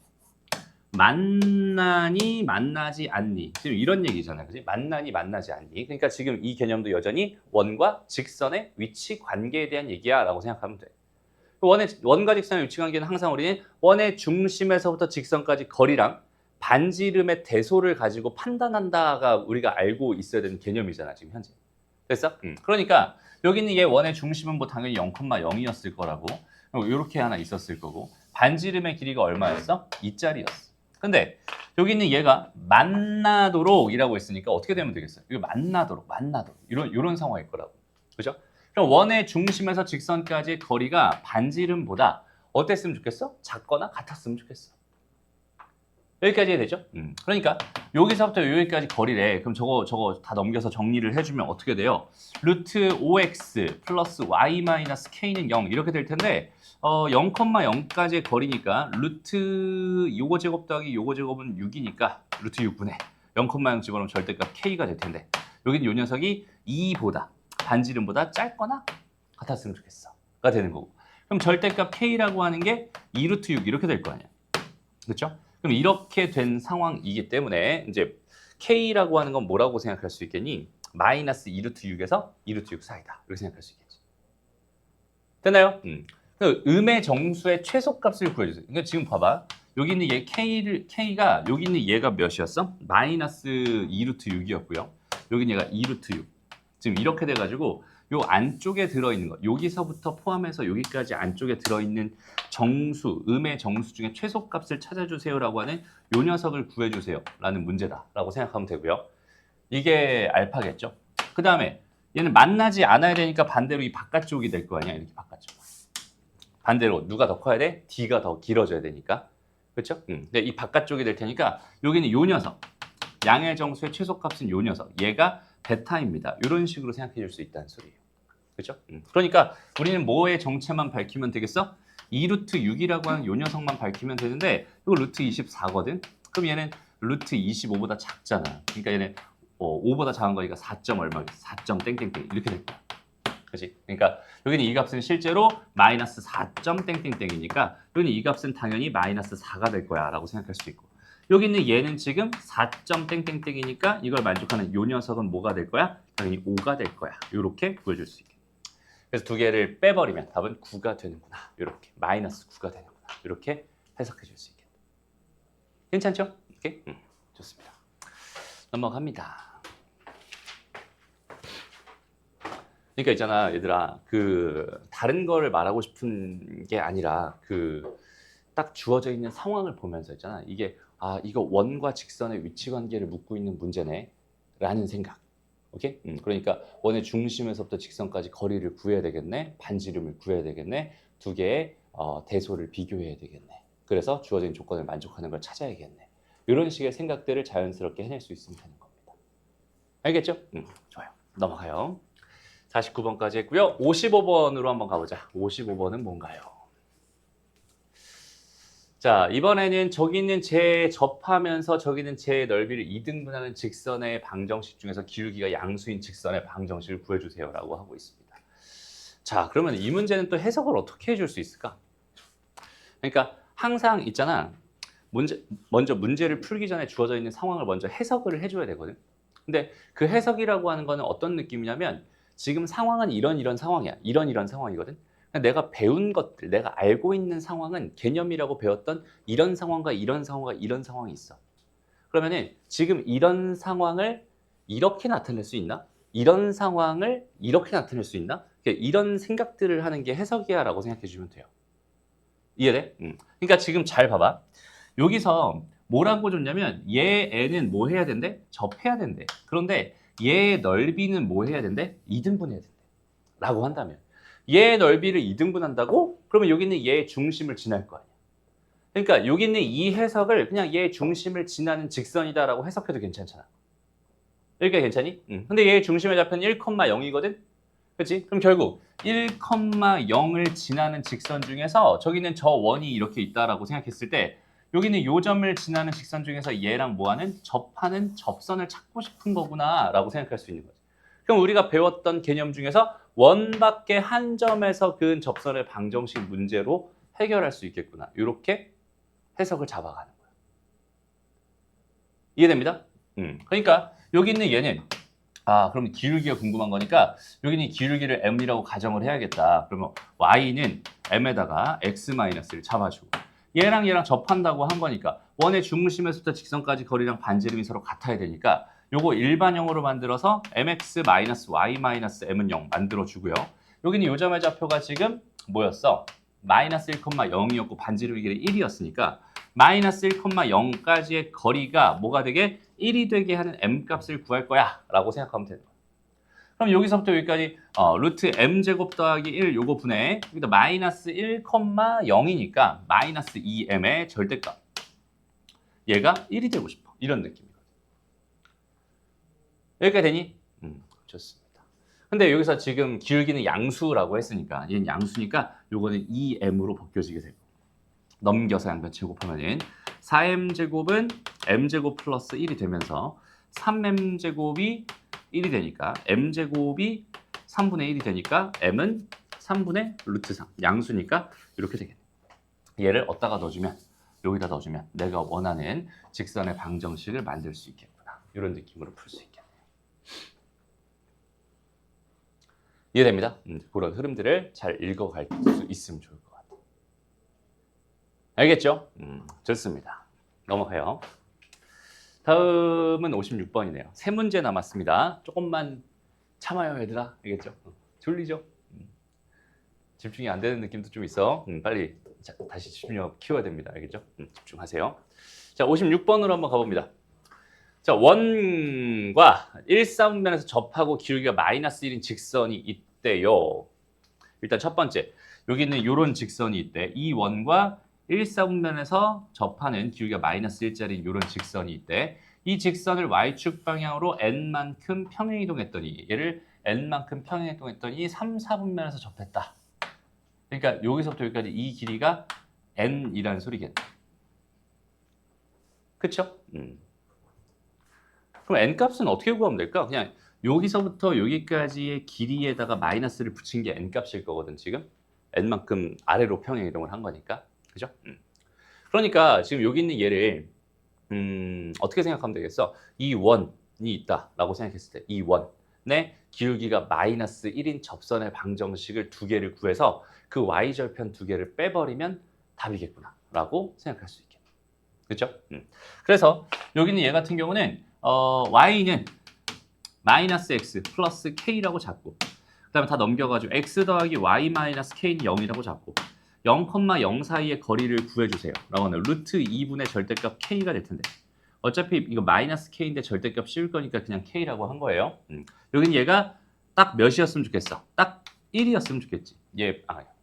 만나니 만나지 않니, 지금 이런 얘기잖아요. 그지? 만나니 만나지 않니. 그러니까 지금 이 개념도 여전히 원과 직선의 위치 관계에 대한 얘기야 라고 생각하면 돼. 원과 직선의 위치 관계는 항상 우리는 원의 중심에서부터 직선까지 거리랑 반지름의 대소를 가지고 판단한다가 우리가 알고 있어야 되는 개념이잖아 지금 현재. 됐어? 그러니까 여기 있는 얘 원의 중심은 뭐 당연히 0,0이었을 거라고, 이렇게 하나 있었을 거고, 반지름의 길이가 얼마였어? 2짜리였어. 근데 여기 있는 얘가 만나도록 이라고 했으니까 어떻게 되면 되겠어요? 이거 만나도록 이런 상황일 거라고. 그죠? 그럼 원의 중심에서 직선까지의 거리가 반지름보다 어땠으면 좋겠어? 작거나 같았으면 좋겠어. 여기까지 해야 되죠? 그러니까 여기서부터 여기까지 거리래. 그럼 저거 다 넘겨서 정리를 해주면 어떻게 돼요? 루트 5x 플러스 y 마이너스 k는 0 이렇게 될 텐데 0,0까지의 거리니까 루트 요거 제곱 더하기 요거 제곱은 6이니까 루트 6분의 0,0 집어넣으면 절대값 k가 될 텐데 여기는 요 녀석이 2보다 반지름보다 짧거나 같았으면 좋겠어가 되는 거고, 그럼 절대값 k라고 하는 게 2루트 6 이렇게 될 거 아니야. 그렇죠? 그럼 이렇게 된 상황이기 때문에 이제 k라고 하는 건 뭐라고 생각할 수 있겠니? 마이너스 2루트 6에서 2루트 6 사이다 이렇게 생각할 수 있겠지. 됐나요? 음의 정수의 최소값을 구해주세요. 그러니까 지금 봐봐. 여기 있는 얘 k가 여기 있는 얘가 몇이었어? 마이너스 2루트 6이었고요. 여기 있는 얘가 2루트 6. 지금 이렇게 돼가지고 요 안쪽에 들어있는 거, 여기서부터 포함해서 여기까지 안쪽에 들어있는 정수, 음의 정수 중에 최소값을 찾아주세요라고 하는 요 녀석을 구해주세요 라는 문제다라고 생각하면 되고요. 이게 알파겠죠. 그 다음에 얘는 만나지 않아야 되니까 반대로 이 바깥쪽이 될 거 아니야. 이렇게 바깥쪽. 반대로 누가 더 커야 돼? D가 더 길어져야 되니까. 그렇죠? 근데 이 바깥쪽이 될 테니까 여기는 요 녀석, 양의 정수의 최소값은 요 녀석, 얘가 베타입니다. 이런 식으로 생각해 줄 수 있다는 소리예요. 그렇죠? 그러니까 우리는 뭐의 정체만 밝히면 되겠어? 2루트 6이라고 하는 요 녀석만 밝히면 되는데 이거 루트 24거든? 그럼 얘는 루트 25보다 작잖아. 그러니까 얘는 5보다 작은 거니까 4점 얼마겠어? 4점 땡땡땡 이렇게 될 거야. 그렇지? 그러니까 여기는 이 값은 실제로 마이너스 4점 땡땡땡이니까 여기는 이 값은 당연히 마이너스 4가 될 거야 라고 생각할 수 있고, 여기 있는 얘는 지금 4점 땡땡땡이니까 이걸 만족하는 요 녀석은 뭐가 될 거야? 당연히 5가 될 거야. 이렇게 구해줄 수 있게. 그래서 두 개를 빼버리면 답은 9가 되는구나. 이렇게 마이너스 9가 되는구나. 이렇게 해석해 줄 수 있겠다. 괜찮죠? 이렇게? 좋습니다. 넘어갑니다. 그러니까 있잖아 얘들아, 다른 거를 말하고 싶은 게 아니라 딱 주어져 있는 상황을 보면서 있잖아, 이게 아, 이거 원과 직선의 위치 관계를 묻고 있는 문제네 라는 생각. 오케이? 그러니까 원의 중심에서부터 직선까지 거리를 구해야 되겠네. 반지름을 구해야 되겠네. 두 개의 대소를 비교해야 되겠네. 그래서 주어진 조건을 만족하는 걸 찾아야겠네. 이런 식의 생각들을 자연스럽게 해낼 수 있으면 되는 겁니다. 알겠죠? 좋아요. 넘어가요. 49번까지 했고요. 55번으로 한번 가보자. 55번은 뭔가요? 자, 이번에는 저기 있는 재 접하면서 저기 있는 재 넓이를 2등분하는 직선의 방정식 중에서 기울기가 양수인 직선의 방정식을 구해주세요 라고 하고 있습니다. 자, 그러면 이 문제는 또 해석을 어떻게 해줄 수 있을까? 그러니까 항상 있잖아. 먼저 문제를 풀기 전에 주어져 있는 상황을 먼저 해석을 해줘야 되거든. 근데 그 해석이라고 하는 거는 어떤 느낌이냐면 지금 상황은 이런 상황이야. 이런 상황이거든. 내가 배운 것들, 내가 알고 있는 상황은 개념이라고 배웠던 이런 상황과 이런 상황과 이런 상황이 있어. 그러면은 지금 이런 상황을 이렇게 나타낼 수 있나? 이런 상황을 이렇게 나타낼 수 있나? 이런 생각들을 하는 게 해석이야 라고 생각해 주면 돼요. 이해돼? 그러니까 지금 잘 봐봐. 여기서 뭐라고 줬냐면 얘 애는 뭐 해야 된대? 접해야 된대. 그런데 얘의 넓이는 뭐 해야 된대? 2등분 해야 된대. 라고 한다면 얘의 넓이를 2등분 한다고? 그러면 여기 있는 얘의 중심을 지날 거 아니야. 그러니까 여기 있는 이 해석을 그냥 얘의 중심을 지나는 직선이다 라고 해석해도 괜찮잖아. 여기가 괜찮니? 근데 얘의 중심의 좌표는 1,0이거든? 그치? 그럼 결국 1,0을 지나는 직선 중에서 저기는 저 원이 이렇게 있다라고 생각했을 때 여기는 요 점을 지나는 직선 중에서 얘랑 뭐하는? 접하는 접선을 찾고 싶은 거구나 라고 생각할 수 있는 거지. 그럼 우리가 배웠던 개념 중에서 원밖에 한 점에서 그은 접선의 방정식 문제로 해결할 수 있겠구나. 이렇게 해석을 잡아가는 거야. 이해됩니다? 그러니까 여기 있는 얘는 그럼 기울기가 궁금한 거니까 여기는 기울기를 m이라고 가정을 해야겠다. 그러면 y는 m에다가 x-를 잡아주고 얘랑 접한다고 한 거니까 원의 중심에서부터 직선까지 거리랑 반지름이 서로 같아야 되니까 요거 일반형으로 만들어서 mx-y-m은 0 만들어주고요. 여기는 요 점의 좌표가 지금 뭐였어? 마이너스 1,0이었고 반지름이 1이었으니까 마이너스 1,0까지의 거리가 뭐가 되게 1이 되게 하는 m값을 구할 거야 라고 생각하면 되는 거야. 그럼 여기서부터 여기까지 루트 m제곱 더하기 1 요거 분해 여기다 마이너스 1,0이니까 마이너스 2m의 절대값 얘가 1이 되고 싶어 이런 느낌이거든. 여기까지 되니? 좋습니다. 근데 여기서 지금 기울기는 양수라고 했으니까 얘는 양수니까 요거는 2m으로 벗겨지게 되고 넘겨서 양변 제곱하면은 4m제곱은 m제곱 플러스 1이 되면서 3m제곱이 1이 되니까 m제곱이 3분의 1이 되니까 m은 3분의 루트 3 양수니까 이렇게 되겠네. 얘를 어디다가 넣어주면 여기다 넣어주면 내가 원하는 직선의 방정식을 만들 수 있겠구나. 이런 느낌으로 풀 수 있겠네. 이해됩니다? 그런 흐름들을 잘 읽어갈 수 있으면 좋을 것 같아요. 알겠죠? 좋습니다. 넘어가요. 다음은 56번이네요. 세 문제 남았습니다. 조금만 참아요, 얘들아. 알겠죠? 졸리죠? 집중이 안 되는 느낌도 좀 있어. 빨리 다시 집중력 키워야 됩니다. 알겠죠? 집중하세요. 자, 56번으로 한번 가봅니다. 자, 원과 1사분면에서 접하고 기울기가 마이너스 1인 직선이 있대요. 일단 첫 번째, 여기 있는 이런 직선이 있대. 이 원과 1사분면에서 접하는 기울기가 마이너스 1짜리인 이런 직선이 있대. 이 직선을 y축 방향으로 n만큼 평행이동했더니 얘를 n만큼 평행이동했더니 3, 4분면에서 접했다. 그러니까 여기서부터 여기까지 이 길이가 n이라는 소리겠네. 그쵸? 그럼 n값은 어떻게 구하면 될까? 그냥 여기서부터 여기까지의 길이에다가 마이너스를 붙인 게 n값일 거거든 지금. n만큼 아래로 평행이동을 한 거니까. 그죠? 그러니까 지금 여기 있는 얘를 어떻게 생각하면 되겠어? 이 원이 있다라고 생각했을 때 이 원의 기울기가 마이너스 1인 접선의 방정식을 두 개를 구해서 그 y절편 두 개를 빼버리면 답이겠구나 라고 생각할 수 있겠네. 그렇죠? 그래서 여기 있는 얘 같은 경우는 y는 마이너스 x 플러스 k라고 잡고 그 다음에 다 넘겨가지고 x 더하기 y 마이너스 k는 0이라고 잡고 0,0 사이의 거리를 구해주세요. 라고 하는 루트 2분의 절대값 k가 될 텐데 어차피 이거 마이너스 k인데 절대값 씌울 거니까 그냥 k라고 한 거예요. 여기는 얘가 딱 몇이었으면 좋겠어. 딱 1이었으면 좋겠지.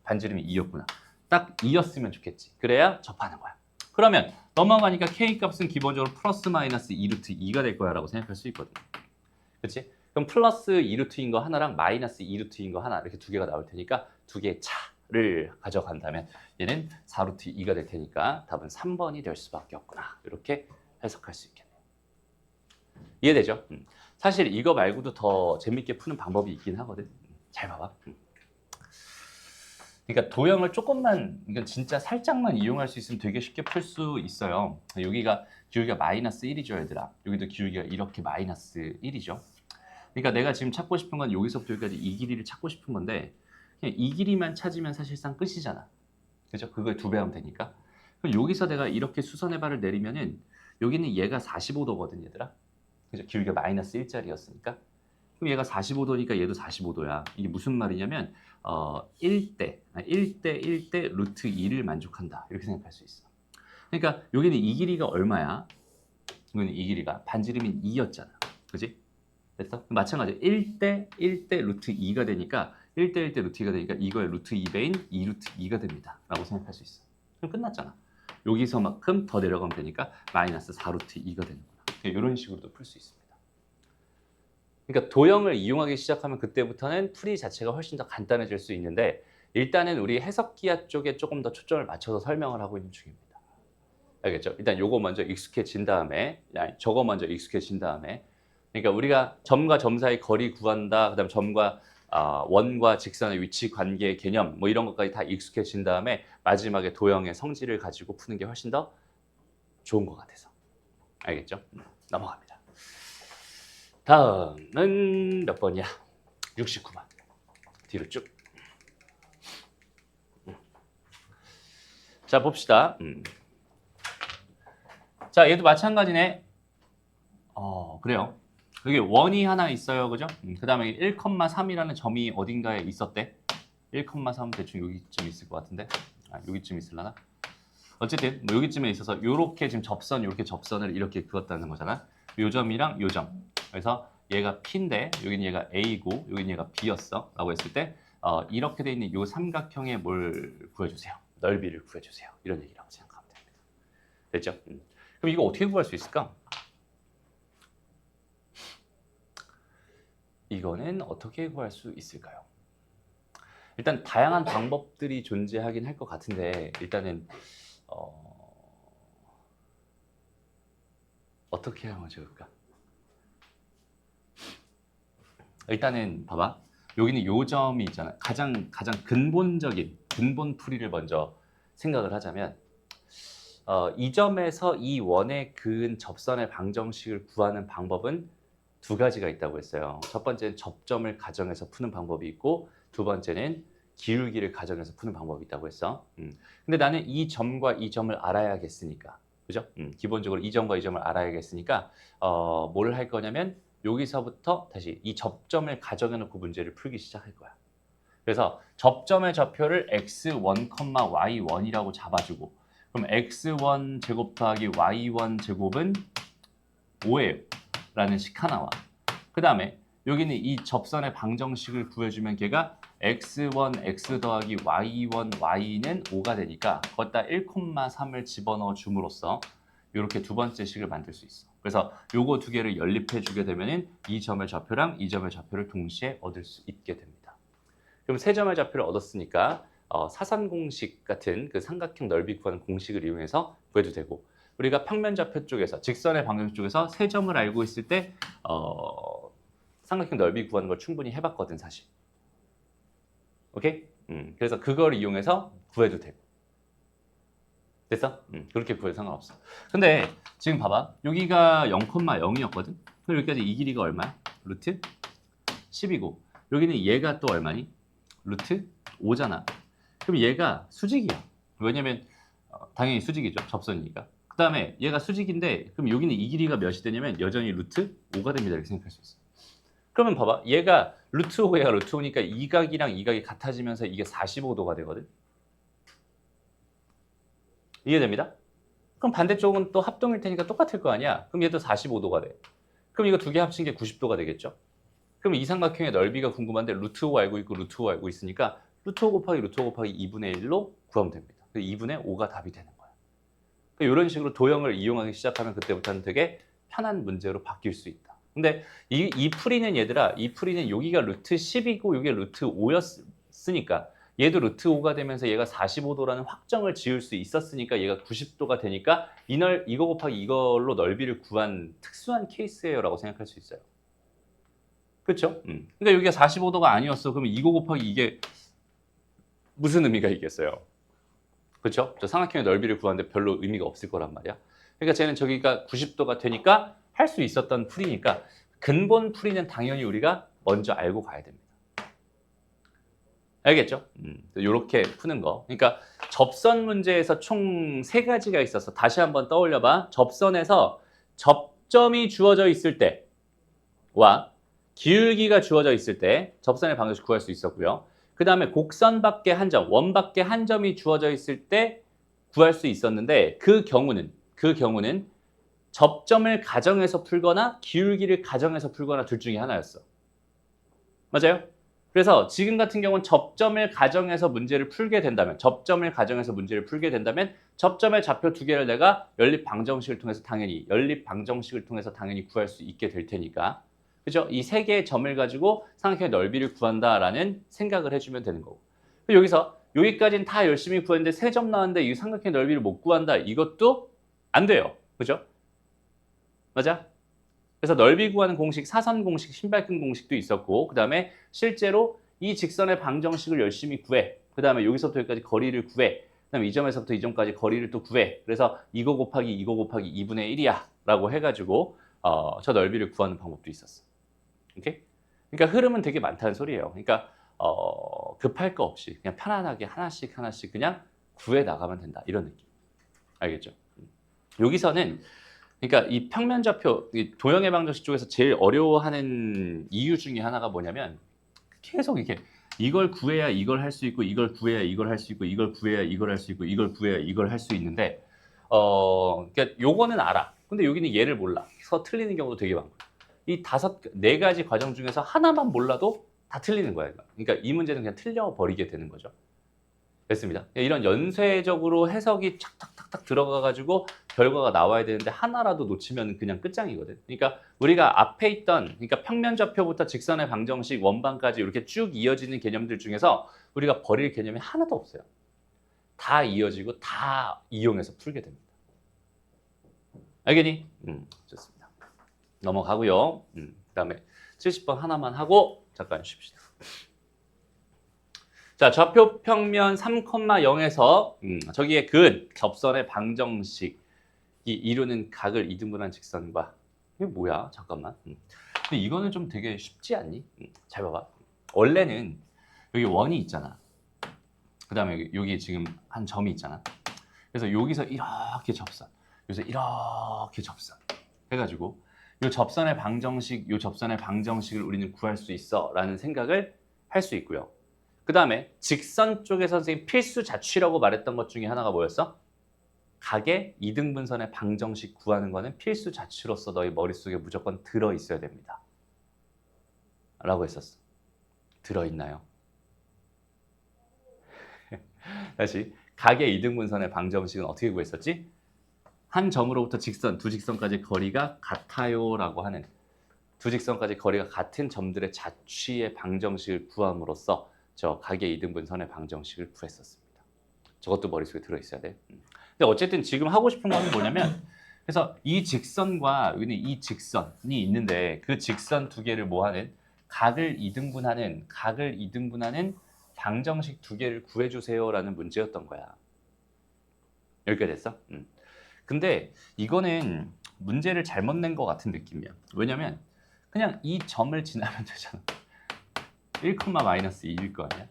반지름이 2였구나. 딱 2였으면 좋겠지. 그래야 접하는 거야. 그러면 넘어가니까 k 값은 기본적으로 플러스 마이너스 2루트 2가 될 거야 라고 생각할 수 있거든. 그렇지? 그럼 플러스 2루트인 거 하나랑 마이너스 2루트인 거 하나 이렇게 두 개가 나올 테니까 두 개의 차를 가져간다면 얘는 4루트 2가 될 테니까 답은 3번이 될 수밖에 없구나. 이렇게 해석할 수 있겠네요. 이해되죠? 사실 이거 말고도 더 재밌게 푸는 방법이 있긴 하거든. 잘 봐봐. 그러니까 도형을 조금만, 이건 진짜 살짝만 이용할 수 있으면 되게 쉽게 풀 수 있어요. 여기가 기울기가 마이너스 1이죠, 얘들아. 여기도 기울기가 이렇게 마이너스 1이죠. 그러니까 내가 지금 찾고 싶은 건 여기서부터 여기까지 이 길이를 찾고 싶은 건데 그냥 이 길이만 찾으면 사실상 끝이잖아. 그죠? 그걸 2배 하면 되니까. 그럼 여기서 내가 이렇게 수선의 발을 내리면은 여기는 얘가 45도거든, 얘들아. 그죠? 기울기가 마이너스 1짜리였으니까. 그럼 얘가 45도니까 얘도 45도야. 이게 무슨 말이냐면 1대 루트 2를 만족한다. 이렇게 생각할 수 있어. 그러니까 여기는 이 길이가 얼마야? 여기는 이 길이가 반지름인 2였잖아. 그지? 됐어? 마찬가지 1대 루트 2가 되니까 1대 루트 2가 되니까 이거의 루트 2배인 2루트 2가 됩니다. 라고 생각할 수 있어. 그럼 끝났잖아. 여기서만큼 더 내려가면 되니까 마이너스 4루트 2가 되는구나. 이런 식으로도 풀 수 있습니다. 그러니까 도형을 이용하기 시작하면 그때부터는 풀이 자체가 훨씬 더 간단해질 수 있는데 일단은 우리 해석기하 쪽에 조금 더 초점을 맞춰서 설명을 하고 있는 중입니다. 알겠죠? 일단 요거 먼저 익숙해진 다음에 저거 먼저 익숙해진 다음에 그러니까 우리가 점과 점 사이 거리 구한다. 그다음 점과 원과 직선의 위치 관계 개념 뭐 이런 것까지 다 익숙해진 다음에 마지막에 도형의 성질을 가지고 푸는 게 훨씬 더 좋은 것 같아서. 알겠죠? 넘어갑니다. 다음은 몇 번이야? 69번. 뒤로 쭉. 자, 봅시다. 자, 얘도 마찬가지네. 그래요. 여기 원이 하나 있어요. 그죠? 그 다음에 1,3이라는 점이 어딘가에 있었대. 1,3 대충 여기쯤 있을 것 같은데. 여기쯤 있을라나? 어쨌든 뭐 여기쯤에 있어서 요렇게 지금 이렇게 접선을 이렇게 그었다는 거잖아. 요 점이랑 요 점. 그래서 얘가 P인데 여기는 얘가 A고 여기는 얘가 B였어. 라고 했을 때 이렇게 돼 있는 요 삼각형의 뭘 구해주세요. 넓이를 구해주세요. 이런 얘기라고 생각하면 됩니다. 됐죠? 그럼 이거 어떻게 구할 수 있을까? 이거는 어떻게 구할 수 있을까요? 일단 다양한 방법들이 존재하긴 할 것 같은데 일단은 어떻게 하면 좋을까? 일단은 봐봐. 여기는 요 점이 있잖아. 가장 근본적인 근본 풀이를 먼저 생각을 하자면 이 점에서 이 원에 그은 접선의 방정식을 구하는 방법은 두 가지가 있다고 했어요. 첫 번째는 접점을 가정해서 푸는 방법이 있고 두 번째는 기울기를 가정해서 푸는 방법이 있다고 했어. 근데 나는 이 점과 이 점을 알아야겠으니까, 그죠? 기본적으로 이 점과 이 점을 알아야겠으니까 뭘 할 거냐면 여기서부터 다시 이 접점을 가정해놓고 문제를 풀기 시작할 거야. 그래서 접점의 좌표를 x1, y1이라고 잡아주고 그럼 x1 제곱 더하기 y1 제곱은 5예요. 라는 식 하나와 그 다음에 여기는 이 접선의 방정식을 구해주면 걔가 x1, x 더하기 y1, y는 5가 되니까 거기다 1,3을 집어넣어 줌으로써 이렇게 두 번째 식을 만들 수 있어. 그래서 요거 두 개를 연립해 주게 되면은 이 점의 좌표랑 이 점의 좌표를 동시에 얻을 수 있게 됩니다. 그럼 세 점의 좌표를 얻었으니까 사선 공식 같은 그 삼각형 넓이 구하는 공식을 이용해서 구해도 되고 우리가 평면 좌표 쪽에서 직선의 방정 쪽에서 세 점을 알고 있을 때 삼각형 넓이 구하는 걸 충분히 해봤거든 사실. 오케이? 그래서 그걸 이용해서 구해도 되고. 됐어? 그렇게 구해도 상관없어. 근데 지금 봐봐. 여기가 0,0이었거든? 그럼 여기까지 이 길이가 얼마야? 루트 10이고 여기는 얘가 또 얼마니? 루트 5잖아. 그럼 얘가 수직이야. 왜냐면 당연히 수직이죠. 접선이니까. 그 다음에 얘가 수직인데 그럼 여기는 이 길이가 몇이 되냐면 여전히 루트 5가 됩니다. 이렇게 생각할 수 있어. 그러면 봐봐. 얘가 루트 5, 얘가 루트 5니까 이 각이랑 이 각이 같아지면서 이게 45도가 되거든. 이해됩니다? 그럼 반대쪽은 또 합동일 테니까 똑같을 거 아니야. 그럼 얘도 45도가 돼. 그럼 이거 두 개 합친 게 90도가 되겠죠? 그럼 이 삼각형의 넓이가 궁금한데 루트 5 알고 있고 루트 5 알고 있으니까 루트 5 곱하기 루트 5 곱하기 2분의 1로 구하면 됩니다. 2분의 5가 답이 되는 거야. 그러니까 이런 식으로 도형을 이용하기 시작하면 그때부터는 되게 편한 문제로 바뀔 수 있다. 근데 이 풀이는 얘들아, 이 풀이는 여기가 루트 10이고 여기가 루트 5였으니까 얘도 루트 5가 되면서 얘가 45도라는 확정을 지을 수 있었으니까 얘가 90도가 되니까 이거 곱하기 이걸로 넓이를 구한 특수한 케이스예요 라고 생각할 수 있어요. 그렇죠? 그러니까 여기가 45도가 아니었어. 그러면 이거 곱하기 이게 무슨 의미가 있겠어요? 그렇죠? 저 삼각형의 넓이를 구하는데 별로 의미가 없을 거란 말이야. 그러니까 쟤는 저기가 90도가 되니까 할 수 있었던 풀이니까 근본 풀이는 당연히 우리가 먼저 알고 가야 됩니다. 알겠죠? 이렇게 푸는 거. 그러니까 접선 문제에서 총 3가지가 있어서 다시 한번 떠올려봐. 접선에서 접점이 주어져 있을 때와 기울기가 주어져 있을 때 접선의 방정식 구할 수 있었고요. 그 다음에 곡선 밖에 한 점, 원 밖에 한 점이 주어져 있을 때 구할 수 있었는데 그 경우는 접점을 가정해서 풀거나 기울기를 가정해서 풀거나 둘 중에 하나였어. 맞아요? 그래서 지금 같은 경우는 접점을 가정해서 문제를 풀게 된다면 접점의 좌표 두 개를 내가 연립 방정식을 통해서 당연히 구할 수 있게 될 테니까 그죠? 이 3개의 점을 가지고 삼각형의 넓이를 구한다라는 생각을 해주면 되는 거고. 여기서 여기까지는 다 열심히 구했는데 3점 나왔는데 이 삼각형의 넓이를 못 구한다. 이것도 안 돼요. 그죠? 맞아? 그래서 넓이 구하는 공식, 사선 공식, 신발끈 공식도 있었고 그 다음에 실제로 이 직선의 방정식을 열심히 구해. 그 다음에 여기서부터 여기까지 거리를 구해. 그 다음에 이 점에서부터 이 점까지 거리를 또 구해. 그래서 이거 곱하기 2분의 1이야 라고 해가지고 저 넓이를 구하는 방법도 있었어. 오케이? 그러니까 흐름은 되게 많다는 소리예요. 그러니까 급할 거 없이 그냥 편안하게 하나씩 그냥 구해 나가면 된다. 이런 느낌. 알겠죠? 여기서는 그러니까 이 평면좌표, 이 도형의 방정식 쪽에서 제일 어려워하는 이유 중에 하나가 뭐냐면 계속 이렇게 이걸 구해야 이걸 할 수 있고 이걸 구해야 이걸 할 수 있고 이걸 구해야 이걸 할 수 있고 이걸 구해야 이걸 할 수 있는데 그러니까 요거는 알아. 근데 여기는 얘를 몰라. 그래서 틀리는 경우도 되게 많고. 이 4가지 과정 중에서 하나만 몰라도 다 틀리는 거야. 그러니까 이 문제는 그냥 틀려버리게 되는 거죠. 됐습니다. 이런 연쇄적으로 해석이 착착착착 들어가가지고 결과가 나와야 되는데 하나라도 놓치면 그냥 끝장이거든. 그러니까 우리가 앞에 있던 그러니까 평면좌표부터 직선의 방정식, 원방까지 이렇게 쭉 이어지는 개념들 중에서 우리가 버릴 개념이 하나도 없어요. 다 이어지고 다 이용해서 풀게 됩니다. 알겠니? 좋습니다. 넘어가고요. 그 다음에 70번 하나만 하고 잠깐 쉽시다. 자, 좌표 평면 3,0에서 저기에 근, 접선의 방정식이 이루는 각을 이등분한 직선과 이게 뭐야? 잠깐만. 근데 이거는 좀 되게 쉽지 않니? 잘 봐봐. 원래는 여기 원이 있잖아. 그 다음에 여기 지금 한 점이 있잖아. 그래서 여기서 이렇게 접선, 여기서 이렇게 접선 해가지고 이 접선의 방정식을 우리는 구할 수 있어 라는 생각을 할 수 있고요. 그 다음에 직선 쪽에서 선생님 필수 자취라고 말했던 것 중에 하나가 뭐였어? 각의 이등분선의 방정식 구하는 거는 필수 자취로서 너희 머릿속에 무조건 들어있어야 됩니다. 라고 했었어. 들어있나요? 다시 각의 이등분선의 방정식은 어떻게 구했었지? 한 점으로부터 직선, 두 직선까지 거리가 같아요 라고 하는 두 직선까지 거리가 같은 점들의 자취의 방정식을 구함으로써 저 각의 이등분선의 방정식을 구했었습니다. 저것도 머릿속에 들어있어야 돼. 근데 어쨌든 지금 하고 싶은 거는 뭐냐면 그래서 이 직선과 이 직선이 있는데 그 직선 두 개를 뭐하는 각을 이등분하는 방정식 두 개를 구해주세요라는 문제였던 거야. 여기까지 됐어? 근데 이거는 문제를 잘못 낸 것 같은 느낌이야. 왜냐면 그냥 이 점을 지나면 되잖아. 1,-2일 거 아니야?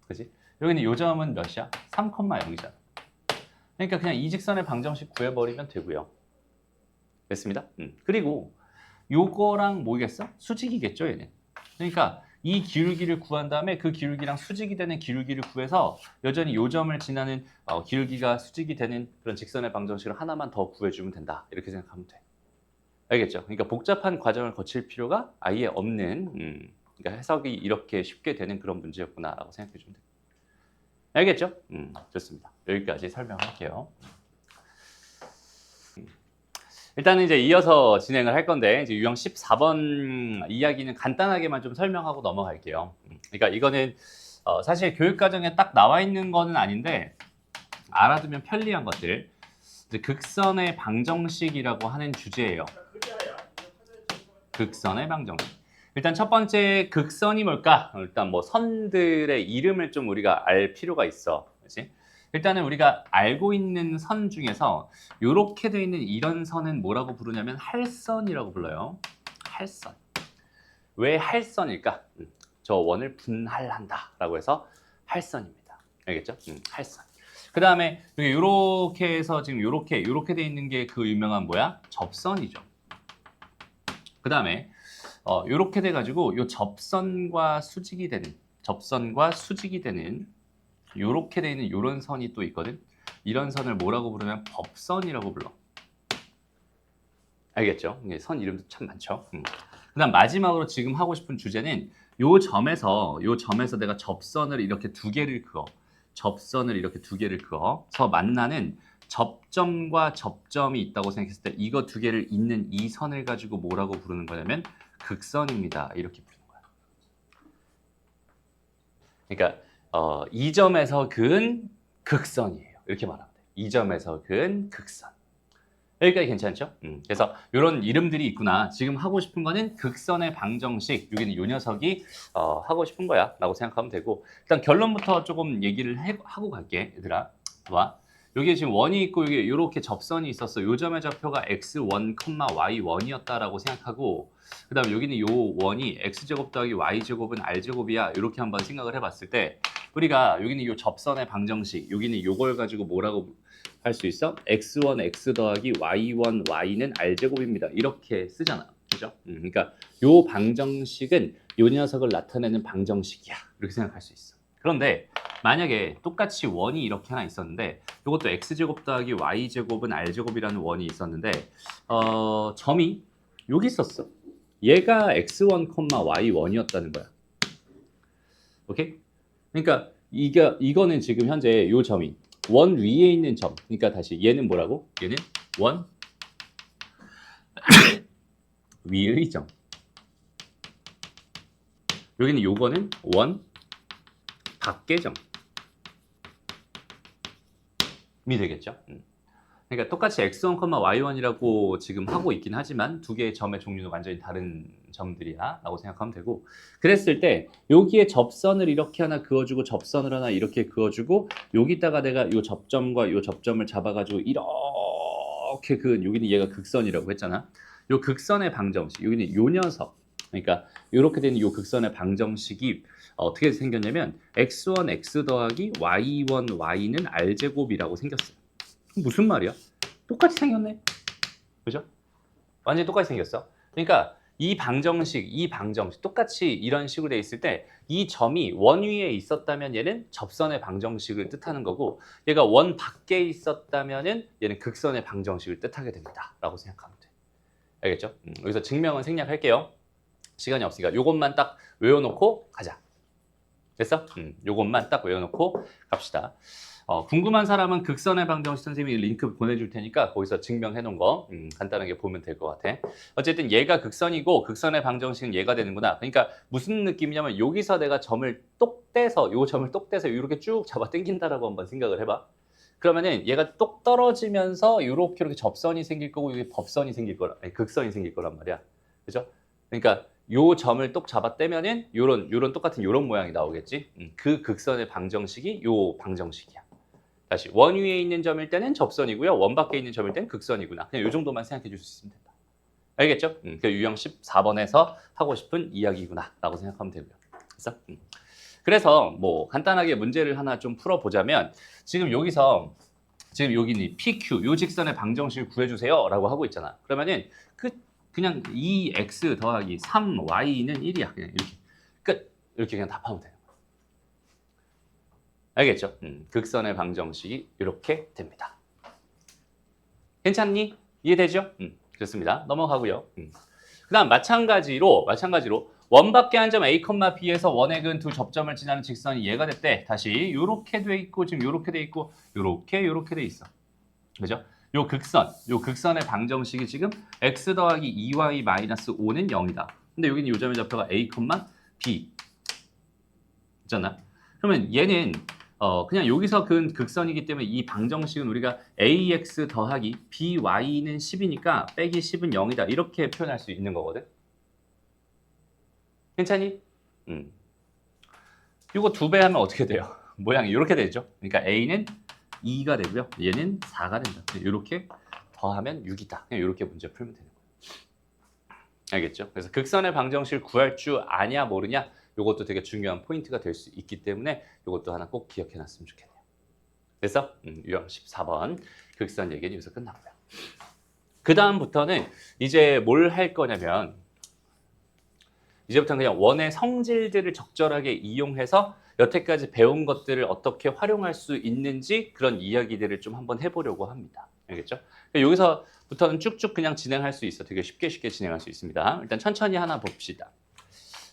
그지? 여기는 요 점은 몇이야? 3,0이잖아. 그러니까 그냥 이 직선의 방정식 구해버리면 되고요. 됐습니다. 그리고 요거랑 뭐겠어? 수직이겠죠, 얘는. 그러니까 이 기울기를 구한 다음에 그 기울기랑 수직이 되는 기울기를 구해서 여전히 요 점을 지나는 기울기가 수직이 되는 그런 직선의 방정식을 하나만 더 구해주면 된다. 이렇게 생각하면 돼. 알겠죠? 그러니까 복잡한 과정을 거칠 필요가 아예 없는 그러니까 해석이 이렇게 쉽게 되는 그런 문제였구나라고 생각해 주면 돼요. 알겠죠? 좋습니다. 여기까지 설명할게요. 일단은 이제 이어서 진행을 할 건데 이제 유형 14번 이야기는 간단하게만 좀 설명하고 넘어갈게요. 그러니까 이거는 사실 교육과정에 딱 나와 있는 거는 아닌데 알아두면 편리한 것들. 이제 극선의 방정식이라고 하는 주제예요. 극선의 방정식. 일단 첫 번째 극선이 뭘까? 일단 뭐 선들의 이름을 좀 우리가 알 필요가 있어. 그렇지? 일단은 우리가 알고 있는 선 중에서 이렇게 돼 있는 이런 선은 뭐라고 부르냐면 할선이라고 불러요. 할선. 왜 할선일까? 저 원을 분할한다라고 해서 할선입니다. 알겠죠? 할선. 그 다음에 이렇게 해서 지금 이렇게 돼 있는 게 그 유명한 뭐야? 접선이죠. 그 다음에 이렇게 돼가지고 이 접선과 수직이 되는 이렇게 돼 있는 이런 선이 또 있거든. 이런 선을 뭐라고 부르면 법선이라고 불러. 알겠죠? 선 이름도 참 많죠. 그다음 마지막으로 지금 하고 싶은 주제는 요 점에서 내가 접선을 이렇게 두 개를 그어. 그어서 만나는 접점과 접점이 있다고 생각했을 때 이거 두 개를 잇는 이 선을 가지고 뭐라고 부르는 거냐면 극선입니다. 이렇게 부르는 거야. 그러니까 이 점에서 그은 극선이에요. 이렇게 말하면 돼요. 이 점에서 그은 극선. 여기까지 괜찮죠? 그래서 이런 이름들이 있구나. 지금 하고 싶은 거는 극선의 방정식. 여기는 요 녀석이 하고 싶은 거야 라고 생각하면 되고, 일단 결론부터 조금 얘기를 하고 갈게. 얘들아 봐. 여기에 지금 원이 있고 여기 이렇게 접선이 있었어. 요 점의 좌표가 x1, y1이었다라고 생각하고, 그 다음에 여기는 요 원이 x제곱 더하기 y제곱은 r제곱이야. 이렇게 한번 생각을 해봤을 때 우리가 여기는 요 접선의 방정식, 여기는 요걸 가지고 뭐라고 할 수 있어? x1, x 더하기 y1, y는 r제곱입니다. 이렇게 쓰잖아. 그죠? 그러니까 요 방정식은 요 녀석을 나타내는 방정식이야. 이렇게 생각할 수 있어. 그런데 만약에 똑같이 원이 이렇게 하나 있었는데 이것도 x제곱 더하기 y제곱은 r제곱이라는 원이 있었는데 점이 여기 있었어. 얘가 x1, y1이었다는 거야. 오케이? 그러니까 이거는 지금 현재 요 점이 원 위에 있는 점. 그러니까 다시 얘는 뭐라고? 얘는 원 위의 점. 여기는 요거는 원 밖의 점이 되겠죠. 그러니까 똑같이 x1, y1이라고 지금 하고 있긴 하지만 두 개의 점의 종류는 완전히 다른 점들이야 라고 생각하면 되고, 그랬을 때 여기에 접선을 이렇게 하나 그어주고 접선을 하나 이렇게 그어주고 여기다가 내가 이 접점과 이 접점을 잡아가지고 이렇게 여기는 얘가 극선이라고 했잖아. 이 극선의 방정식, 여기는 요 녀석, 그러니까 이렇게 되는 이 극선의 방정식이 어떻게 생겼냐면 x1, x 더하기 y1, y는 r제곱이라고 생겼어요. 무슨 말이야? 똑같이 생겼네. 그죠? 완전히 똑같이 생겼어. 그러니까 이 방정식 똑같이 이런 식으로 돼 있을 때 이 점이 원 위에 있었다면 얘는 접선의 방정식을 뜻하는 거고, 얘가 원 밖에 있었다면은 얘는 극선의 방정식을 뜻하게 됩니다 라고 생각하면 돼. 알겠죠? 여기서 증명은 생략할게요. 시간이 없으니까 요것만 딱 외워놓고 가자. 됐어? 요것만 딱 외워놓고 갑시다. 궁금한 사람은 극선의 방정식 선생님이 링크 보내줄 테니까 거기서 증명해 놓은 거 간단하게 보면 될 것 같아. 어쨌든 얘가 극선이고 극선의 방정식은 얘가 되는구나. 그러니까 무슨 느낌이냐면 여기서 내가 점을 똑 떼서 이렇게 쭉 잡아 당긴다라고 한번 생각을 해봐. 그러면은 얘가 똑 떨어지면서 이렇게 접선이 생길 거고 여기 법선이 생길 거라, 아니 극선이 생길 거란 말이야. 그죠? 그러니까 요 점을 똑 잡아 떼면은 요런 똑같은 요런 모양이 나오겠지. 그 극선의 방정식이 요 방정식이야. 다시 원 위에 있는 점일 때는 접선이고요. 원 밖에 있는 점일 때는 극선이구나. 그냥 이 정도만 생각해 줄 수 있으면 된다. 알겠죠? 그 유형 14번에서 하고 싶은 이야기구나 라고 생각하면 되고요. 그래서 뭐 간단하게 문제를 하나 좀 풀어보자면 지금 여기는 PQ 요 직선의 방정식을 구해주세요 라고 하고 있잖아. 그러면은 그냥 2x 더하기 3y는 1이야. 그냥 이렇게. 그러니까 이렇게 그냥 답하면 되는 거예요. 알겠죠? 극선의 방정식이 이렇게 됩니다. 괜찮니? 이해되죠? 좋습니다. 넘어가고요. 그 다음 마찬가지로 원밖에 한 점 A, B에서 원액은 두 접점을 지나는 직선이 얘가 됐대. 다시 이렇게 돼 있고 지금 이렇게 돼 있고 이렇게 돼 있어. 그죠? 요 극선의 방정식이 지금 x 더하기 2y 마이너스 5는 0이다. 근데 여기는 요 점의 좌표가 A, B 있잖아. 그러면 얘는 그냥 여기서 그 극선이기 때문에 이 방정식은 우리가 ax 더하기 by는 10이니까 빼기 10은 0이다. 이렇게 표현할 수 있는 거거든. 괜찮니? 이거 2배 하면 어떻게 돼요? 모양이 이렇게 되죠. 그러니까 a는 2가 되고요. 얘는 4가 된다. 이렇게 더하면 6이다. 그냥 이렇게 문제 풀면 되는 거예요. 알겠죠? 그래서 극선의 방정식을 구할 줄 아냐 모르냐 이것도 되게 중요한 포인트가 될 수 있기 때문에 이것도 하나 꼭 기억해 놨으면 좋겠네요. 그래서 유형 14번 극선 얘기는 여기서 끝나고요. 그 다음부터는 이제 뭘 할 거냐면 이제부터는 그냥 원의 성질들을 적절하게 이용해서 여태까지 배운 것들을 어떻게 활용할 수 있는지 그런 이야기들을 좀 한번 해보려고 합니다. 알겠죠? 여기서부터는 쭉쭉 그냥 진행할 수 있어. 되게 쉽게 진행할 수 있습니다. 일단 천천히 하나 봅시다.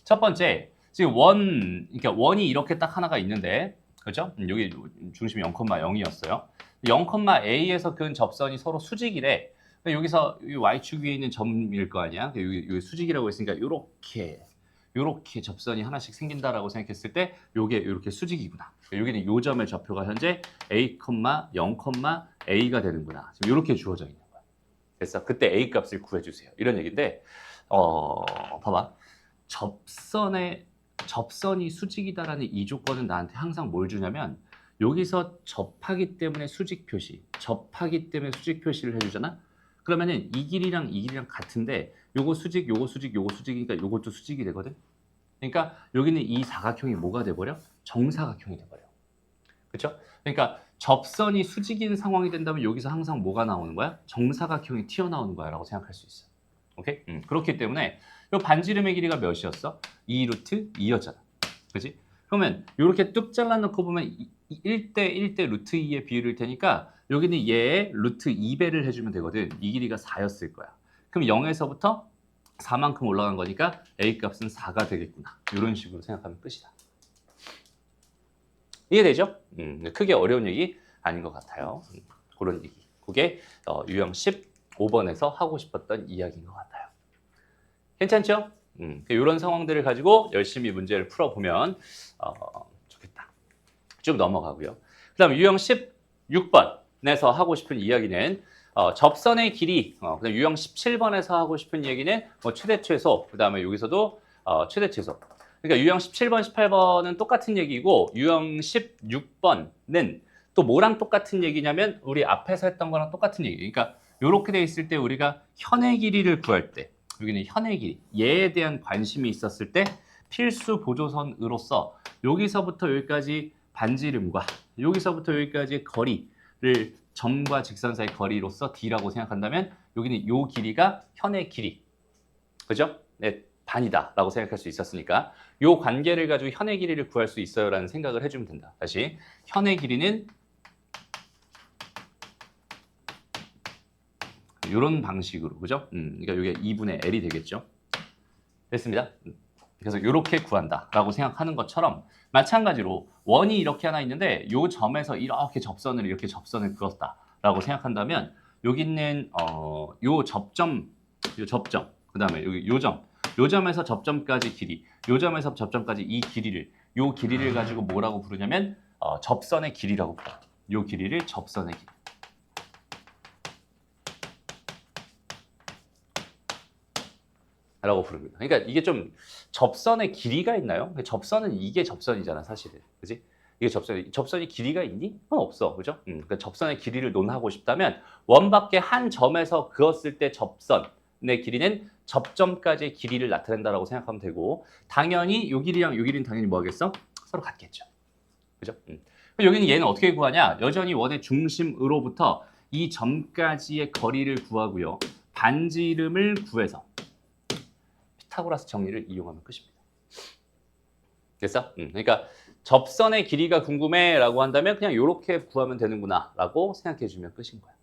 첫 번째, 지금 그러니까 원이 이렇게 딱 하나가 있는데, 그죠? 여기 중심이 0,0이었어요. 0,a에서 그은 접선이 서로 수직이래. 여기서 이 y축 위에 있는 점일 거 아니야? 여기 수직이라고 했으니까 요렇게 접선이 하나씩 생긴다라고 생각했을 때 요게 이렇게 수직이구나. 여기는 요 점의 좌표가 현재 a, 0, a가 되는구나. 지금 이렇게 주어져 있는 거야. 그래서 그때 a 값을 구해주세요. 이런 얘기인데, 봐봐. 접선이 수직이다라는 이 조건은 나한테 항상 뭘 주냐면 여기서 접하기 때문에 수직 표시를 해주잖아. 그러면은 이 길이랑 같은데 요거 수직이니까 요것도 수직이 되거든. 그러니까 여기는 이 사각형이 뭐가 돼버려? 정사각형이 돼버려. 그렇죠? 그러니까 접선이 수직인 상황이 된다면 여기서 항상 뭐가 나오는 거야? 정사각형이 튀어나오는 거야 라고 생각할 수 있어. 오케이? 그렇기 때문에 이 반지름의 길이가 몇이었어? 2루트 2였잖아. 그렇지? 그러면 이렇게 뚝 잘라놓고 보면 1대 루트 2의 비율일 테니까 여기는 얘의 루트 2배를 해주면 되거든. 이 길이가 4였을 거야. 그럼 0에서부터 4만큼 올라간 거니까 A 값은 4가 되겠구나. 이런 식으로 생각하면 끝이다. 이해되죠? 크게 어려운 얘기 아닌 것 같아요. 그런 얘기. 그게 유형 15번에서 하고 싶었던 이야기인 것 같아요. 괜찮죠? 이런 상황들을 가지고 열심히 문제를 풀어보면 좋겠다. 쭉 넘어가고요. 그 다음 유형 16번에서 하고 싶은 이야기는 접선의 길이, 그다음 유형 17번에서 하고 싶은 얘기는 최대 최소, 그 다음에 여기서도 최대 최소. 그러니까 유형 17번, 18번은 똑같은 얘기고 유형 16번은 또 뭐랑 똑같은 얘기냐면 우리 앞에서 했던 거랑 똑같은 얘기. 그러니까 이렇게 돼 있을 때 우리가 현의 길이를 구할 때 여기는 현의 길이, 얘에 대한 관심이 있었을 때 필수 보조선으로서 여기서부터 여기까지 반지름과 여기서부터 여기까지 거리를 점과 직선 사이 거리로서 D라고 생각한다면 여기는 요 길이가 현의 길이, 그죠? 네, 반이다 라고 생각할 수 있었으니까 요 관계를 가지고 현의 길이를 구할 수 있어요 라는 생각을 해주면 된다. 다시 현의 길이는 이런 방식으로, 그죠? 그러니까 이게 2분의 L이 되겠죠. 됐습니다. 그래서 이렇게 구한다라고 생각하는 것처럼 마찬가지로 원이 이렇게 하나 있는데 요 점에서 이렇게 접선을 그었다라고 생각한다면 여기 있는 요 접점, 그다음에 여기 요 점에서 접점까지 길이, 요 점에서 접점까지 이 길이를 요 길이를 가지고 뭐라고 부르냐면 접선의 길이라고 불러요. 요 길이를 접선의 길이. 라고 부릅니다. 그러니까 이게 좀 접선의 길이가 있나요? 접선은 이게 접선이잖아, 사실은. 그지? 이게 접선이 길이가 있니? 없어. 그죠? 그러니까 접선의 길이를 논하고 싶다면 원밖에 한 점에서 그었을 때 접선의 길이는 접점까지의 길이를 나타낸다라고 생각하면 되고 당연히 이 길이랑 이 길이는 당연히 뭐 하겠어? 서로 같겠죠. 그죠? 여기는 얘는 어떻게 구하냐? 여전히 원의 중심으로부터 이 점까지의 거리를 구하고요. 반지름을 구해서 피타고라스 정리를 이용하면 끝입니다. 됐어? 그러니까 접선의 길이가 궁금해라고 한다면 그냥 이렇게 구하면 되는구나라고 생각해주면 끝인 거야.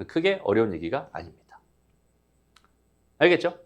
크게 어려운 얘기가 아닙니다. 알겠죠?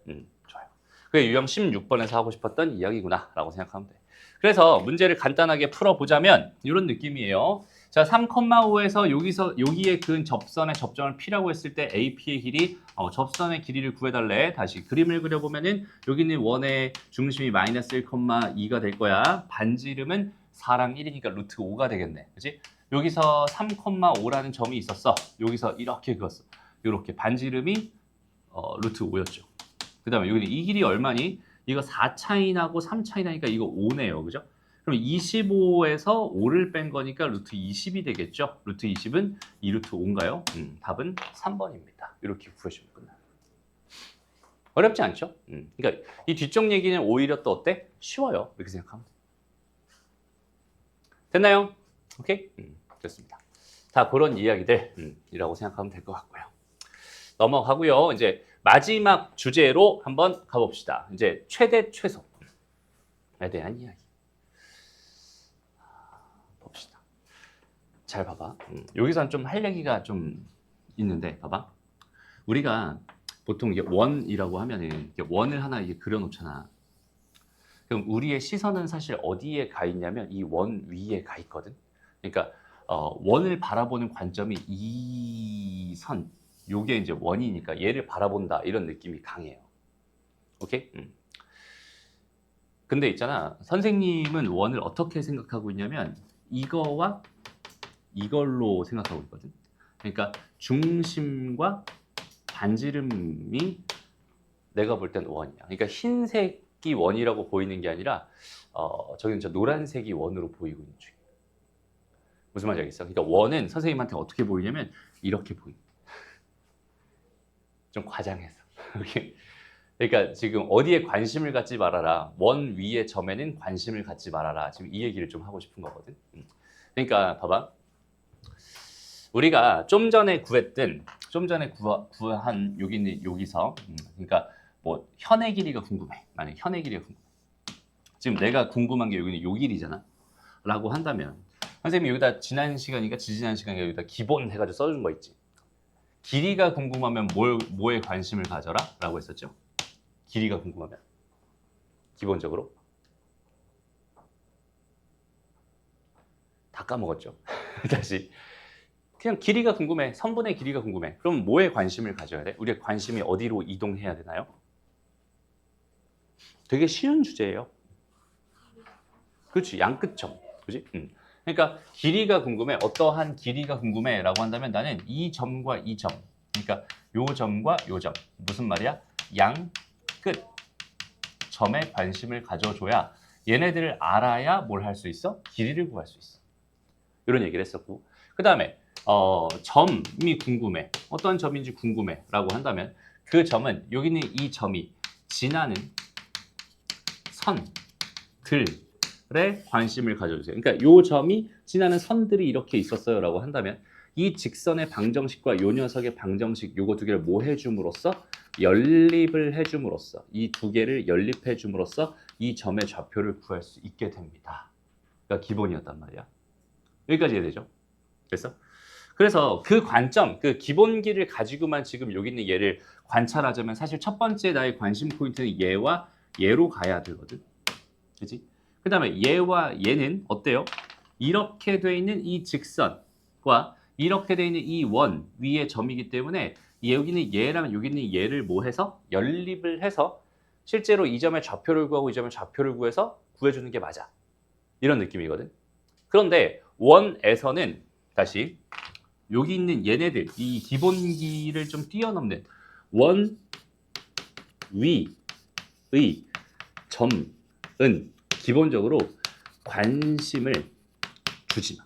좋아요. 그게 유형 16번에서 하고 싶었던 이야기구나라고 생각하면 돼. 그래서 문제를 간단하게 풀어보자면 이런 느낌이에요. 자, 3,5에서 여기에 그은 접선의 접점을 P라고 했을 때 AP의 길이 접선의 길이를 구해달래. 다시 그림을 그려보면은 여기는 원의 중심이 마이너스 1,2가 될 거야. 반지름은 4랑 1이니까 루트 5가 되겠네. 그치? 여기서 3,5라는 점이 있었어. 여기서 이렇게 그었어. 이렇게 반지름이 루트 5였죠. 그 다음에 여기는 이 길이 얼마니? 이거 4 차이 나고 3 차이 나니까 이거 5네요. 그죠? 그럼 25에서 5를 뺀 거니까 루트 20이 되겠죠? 루트 20은 2루트 5인가요? 답은 3번입니다. 이렇게 구해주면 끝나요. 어렵지 않죠? 그러니까 이 뒤쪽 얘기는 오히려 또 어때? 쉬워요. 이렇게 생각하면 돼요. 됐나요? 오케이? 됐습니다. 자, 그런 이야기들이라고 생각하면 될 것 같고요. 넘어가고요. 이제 마지막 주제로 한번 가봅시다. 이제 최대 최소에 대한 이야기. 봅시다. 잘 봐봐. 여기서는 좀 할 얘기가 좀 있는데, 봐봐. 우리가 보통 이게 원이라고 하면은 원을 하나 이게 그려놓잖아. 그럼 우리의 시선은 사실 어디에 가 있냐면 이 원 위에 가 있거든. 그러니까 원을 바라보는 관점이 이 선, 요게 이제 원이니까 얘를 바라본다 이런 느낌이 강해요. 오케이? 근데 있잖아, 선생님은 원을 어떻게 생각하고 있냐면 이거와 이걸로 생각하고 있거든. 그러니까 중심과 반지름이 내가 볼 땐 원이야. 그러니까 흰색이 원이라고 보이는 게 아니라 저기는 저 노란색이 원으로 보이고 있는 중이야. 무슨 말인지 알겠어? 그러니까 원은 선생님한테 어떻게 보이냐면 이렇게 보여. 좀 과장해서. 그러니까 지금 어디에 관심을 갖지 말아라. 원 위의 점에는 관심을 갖지 말아라. 지금 이 얘기를 좀 하고 싶은 거거든. 그러니까 봐봐. 우리가 좀 전에 구한 여기서 그러니까 뭐 현의 길이가 궁금해. 만약 현의 길이가 궁금해. 지금 내가 궁금한 게 여기는 요 길이잖아. 라고 한다면 선생님이 여기다 지난 시간인가 지지난 시간인가 여기다 기본 해가지고 써준 거 있지. 길이가 궁금하면 뭐에 관심을 가져라? 라고 했었죠. 길이가 궁금하면 기본적으로 다 까먹었죠. 다시 그냥 길이가 궁금해. 선분의 길이가 궁금해. 그럼 뭐에 관심을 가져야 돼? 우리의 관심이 어디로 이동해야 되나요? 되게 쉬운 주제예요. 그렇지, 양끝점. 그렇지? 그러니까 길이가 궁금해. 어떠한 길이가 궁금해 라고 한다면 나는 이 점과 이 점, 그러니까 요 점과 요 점, 무슨 말이야? 양끝 점에 관심을 가져줘야 얘네들을 알아야 뭘 할 수 있어? 길이를 구할 수 있어. 이런 얘기를 했었고, 그 다음에 점이 궁금해. 어떤 점인지 궁금해 라고 한다면 그 점은 여기 있는 이 점이 지나는 선들에 관심을 가져주세요. 그러니까 이 점이 지나는 선들이 이렇게 있었어요 라고 한다면 이 직선의 방정식과 이 녀석의 방정식 요거 두 개를 뭐 해줌으로써 연립을 해줌으로써 이 두 개를 연립해 줌으로써 이 점의 좌표를 구할 수 있게 됩니다. 그러니까 기본이었단 말이야. 여기까지 이해되죠? 그래서 그 관점, 그 기본기를 가지고만 지금 여기 있는 얘를 관찰하자면 사실 첫 번째 나의 관심 포인트는 얘와 얘로 가야 되거든. 그치? 그 다음에 얘와 얘는 어때요? 이렇게 돼 있는 이 직선과 이렇게 돼 있는 이 원 위의 점이기 때문에 여기는 얘랑 여기는 얘를 뭐 해서 연립을 해서 실제로 이 점의 좌표를 구하고 이 점의 좌표를 구해서 구해주는 게 맞아. 이런 느낌이거든. 그런데 원에서는 다시 여기 있는 얘네들 이 기본기를 좀 뛰어넘는 원 위의 점은 기본적으로 관심을 주지 마.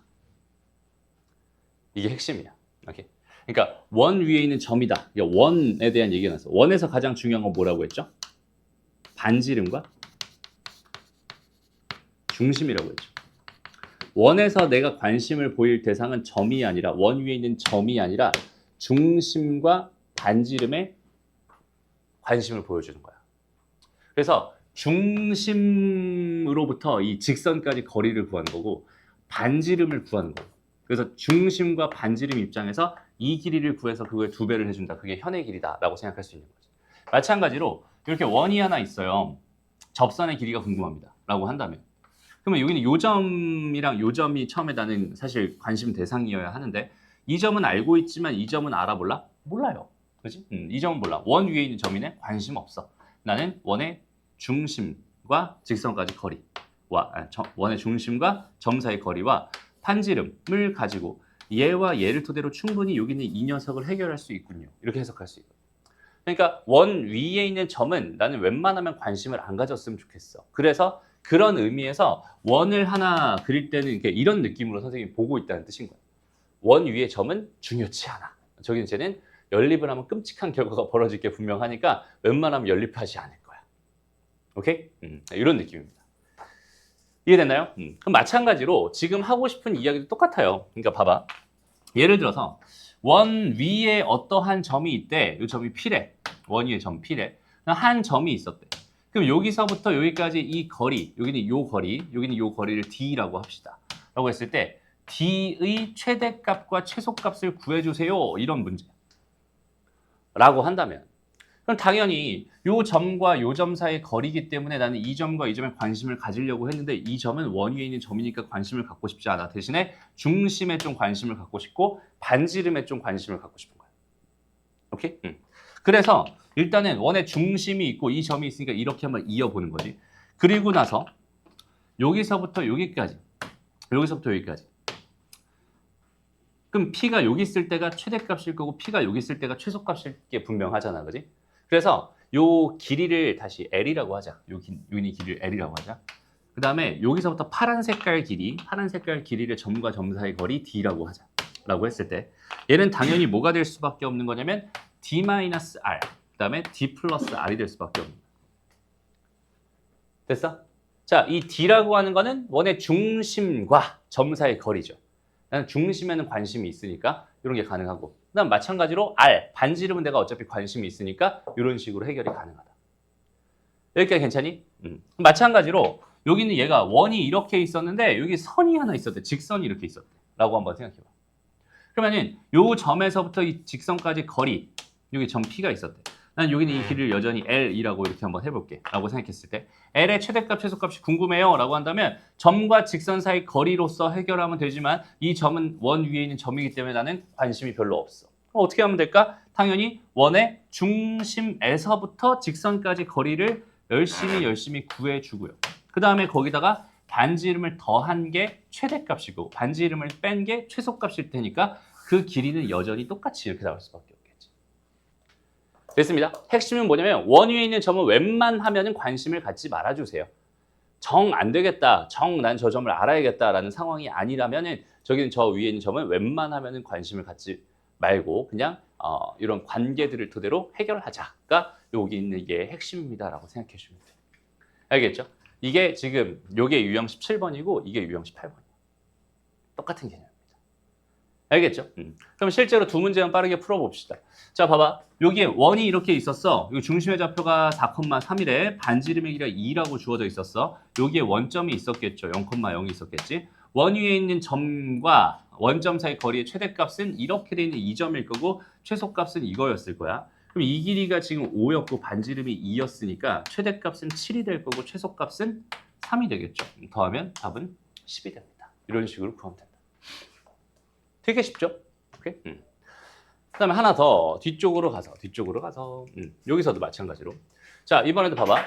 이게 핵심이야. 오케이? 그러니까 원 위에 있는 점이다. 원에 대한 얘기가 나왔어. 원에서 가장 중요한 건 뭐라고 했죠? 반지름과 중심이라고 했죠. 원에서 내가 관심을 보일 대상은 점이 아니라 원 위에 있는 점이 아니라 중심과 반지름에 관심을 보여주는 거야. 그래서 중심으로부터 이 직선까지 거리를 구하는 거고 반지름을 구하는 거고. 그래서 중심과 반지름 입장에서 이 길이를 구해서 그거의 2배를 해준다. 그게 현의 길이다라고 생각할 수 있는 거죠. 마찬가지로 이렇게 원이 하나 있어요. 접선의 길이가 궁금합니다. 라고 한다면 그러면 여기는 요 점이랑 요 점이 처음에 나는 사실 관심 대상이어야 하는데 이 점은 알고 있지만 이 점은 알아 몰라? 몰라요. 그렇지? 이 점은 몰라. 원 위에 있는 점이네? 관심 없어. 나는 원의 중심과 직선까지 거리와 원의 중심과 점 사이 거리와 판지름을 가지고 얘와 얘를 토대로 충분히 여기 있는 이 녀석을 해결할 수 있군요. 이렇게 해석할 수 있고. 그러니까 원 위에 있는 점은 나는 웬만하면 관심을 안 가졌으면 좋겠어. 그래서 그런 의미에서 원을 하나 그릴 때는 이런 느낌으로 선생님이 보고 있다는 뜻인 거예요. 원 위의 점은 중요치 않아. 저기 이제는 연립을 하면 끔찍한 결과가 벌어질 게 분명하니까 웬만하면 연립하지 않을 거야. 오케이? 이런 느낌입니다. 이해됐나요? 그럼 마찬가지로 지금 하고 싶은 이야기도 똑같아요. 그러니까 봐봐. 예를 들어서 원 위에 어떠한 점이 있대. 이 점이 P래. 원 위에 점 P래. 한 점이 있었대. 그럼 여기서부터 여기까지 이 거리, 여기는 요 거리, 여기는 요 거리를 D라고 합시다. 라고 했을 때 D의 최대값과 최소값을 구해주세요. 이런 문제. 라고 한다면 그럼 당연히 요 점과 요 점 사이의 거리이기 때문에 나는 이 점과 이 점에 관심을 가지려고 했는데 이 점은 원 위에 있는 점이니까 관심을 갖고 싶지 않아. 대신에 중심에 좀 관심을 갖고 싶고 반지름에 좀 관심을 갖고 싶은 거야. 오케이? 그래서 일단은 원의 중심이 있고 이 점이 있으니까 이렇게 한번 이어보는 거지. 그리고 나서 여기서부터 여기까지 여기서부터 여기까지 그럼 P가 여기 있을 때가 최대값일 거고 P가 여기 있을 때가 최소값일 게 분명하잖아. 그지? 그래서 요 길이를 다시 L이라고 하자. 요 길이를 L이라고 하자. 그 다음에 여기서부터 파란 색깔 길이를 점과 점 사이 거리 D라고 하자. 라고 했을 때 얘는 당연히 뭐가 될 수밖에 없는 거냐면 D-R 그 다음에 D 플러스 R이 될 수밖에 없는 거야. 됐어? 자, 이 D라고 하는 거는 원의 중심과 점 사이 거리죠. 나는 중심에는 관심이 있으니까 이런 게 가능하고 그다음 마찬가지로 R, 반지름은 내가 어차피 관심이 있으니까 이런 식으로 해결이 가능하다. 여기까지 괜찮니? 마찬가지로 여기는 얘가 원이 이렇게 있었는데 여기 선이 하나 있었대. 직선이 이렇게 있었대. 라고 한번 생각해봐. 그러면은 요 점에서부터 이 직선까지 거리 여기 점 P가 있었대. 난 여기는 이 길이를 여전히 L이라고 이렇게 한번 해볼게. 라고 생각했을 때 L의 최대값, 최소값이 궁금해요. 라고 한다면 점과 직선 사이 거리로서 해결하면 되지만 이 점은 원 위에 있는 점이기 때문에 나는 관심이 별로 없어. 그럼 어떻게 하면 될까? 당연히 원의 중심에서부터 직선까지 거리를 열심히 구해주고요. 그 다음에 거기다가 반지름을 더한 게 최대값이고 반지름을 뺀 게 최소값일 테니까 그 길이는 여전히 똑같이 이렇게 나올 수밖에 없겠지. 됐습니다. 핵심은 뭐냐면 원 위에 있는 점은 웬만하면 관심을 갖지 말아주세요. 정 안 되겠다. 난 저 점을 알아야겠다라는 상황이 아니라면 저기는 저 위에 있는 점은 웬만하면 관심을 갖지 말고 그냥 이런 관계들을 토대로 해결하자가 여기 있는 게 핵심입니다라고 생각해 주시면 돼요. 알겠죠? 이게 지금 요게 유형 17번이고 이게 유형 18번이에요. 똑같은 개념입니다. 알겠죠? 그럼 실제로 두 문제만 빠르게 풀어봅시다. 자, 봐봐. 여기에 원이 이렇게 있었어. 이 중심의 좌표가 4,3이래. 반지름의 길이가 2라고 주어져 있었어. 여기에 원점이 있었겠죠. 0,0이 있었겠지. 원 위에 있는 점과 원점 사이 거리의 최대값은 이렇게 돼 있는 이 점일 거고 최소값은 이거였을 거야. 그럼 이 길이가 지금 5였고 반지름이 2였으니까 최대값은 7이 될 거고 최소값은 3이 되겠죠. 더하면 답은 10이 됩니다. 이런 식으로 구하면 된다. 되게 쉽죠? 오케이? 그 다음에 하나 더 뒤쪽으로 가서 여기서도 마찬가지로 자 이번에도 봐봐.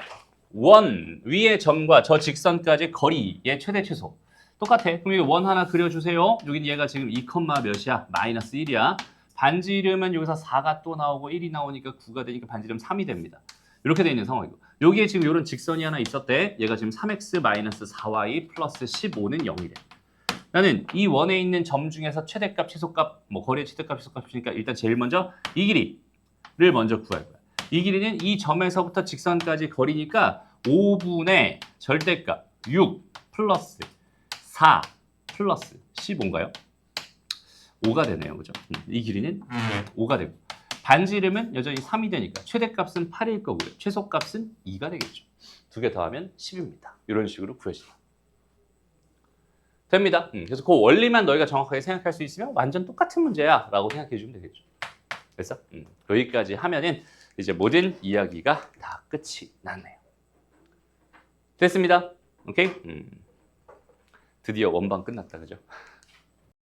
원 위의 점과 저 직선까지 거리의 최대 최소 똑같아. 그럼 여기 원 하나 그려주세요. 여기는 얘가 지금 2, 몇이야? 마이너스 1이야. 반지름은 여기서 4가 또 나오고 1이 나오니까 9가 되니까 반지름 3이 됩니다. 이렇게 돼 있는 상황이고 여기에 지금 이런 직선이 하나 있었대. 얘가 지금 3x 마이너스 4y 플러스 15는 0이래. 나는 이 원에 있는 점 중에서 최대값, 최소값, 거리의 최대값, 최소값이니까 일단 제일 먼저 이 길이를 먼저 구할 거야. 이 길이는 이 점에서부터 직선까지 거리니까 5분의 절대값 6 플러스 4 플러스 15인가요? 5가 되네요. 그죠? 이 길이는 5가 되고 반지 이름은 여전히 3이 되니까 최대값은 8일 거고요. 최소값은 2가 되겠죠. 두 개 더하면 10입니다. 이런 식으로 구해진다. 됩니다. 그래서 그 원리만 너희가 정확하게 생각할 수 있으면 완전 똑같은 문제야 라고 생각해 주면 되겠죠. 그래서 여기까지 하면은 이제 모든 이야기가 다 끝이 났네요. 됐습니다. 오케이? 드디어 원방 끝났다, 그죠?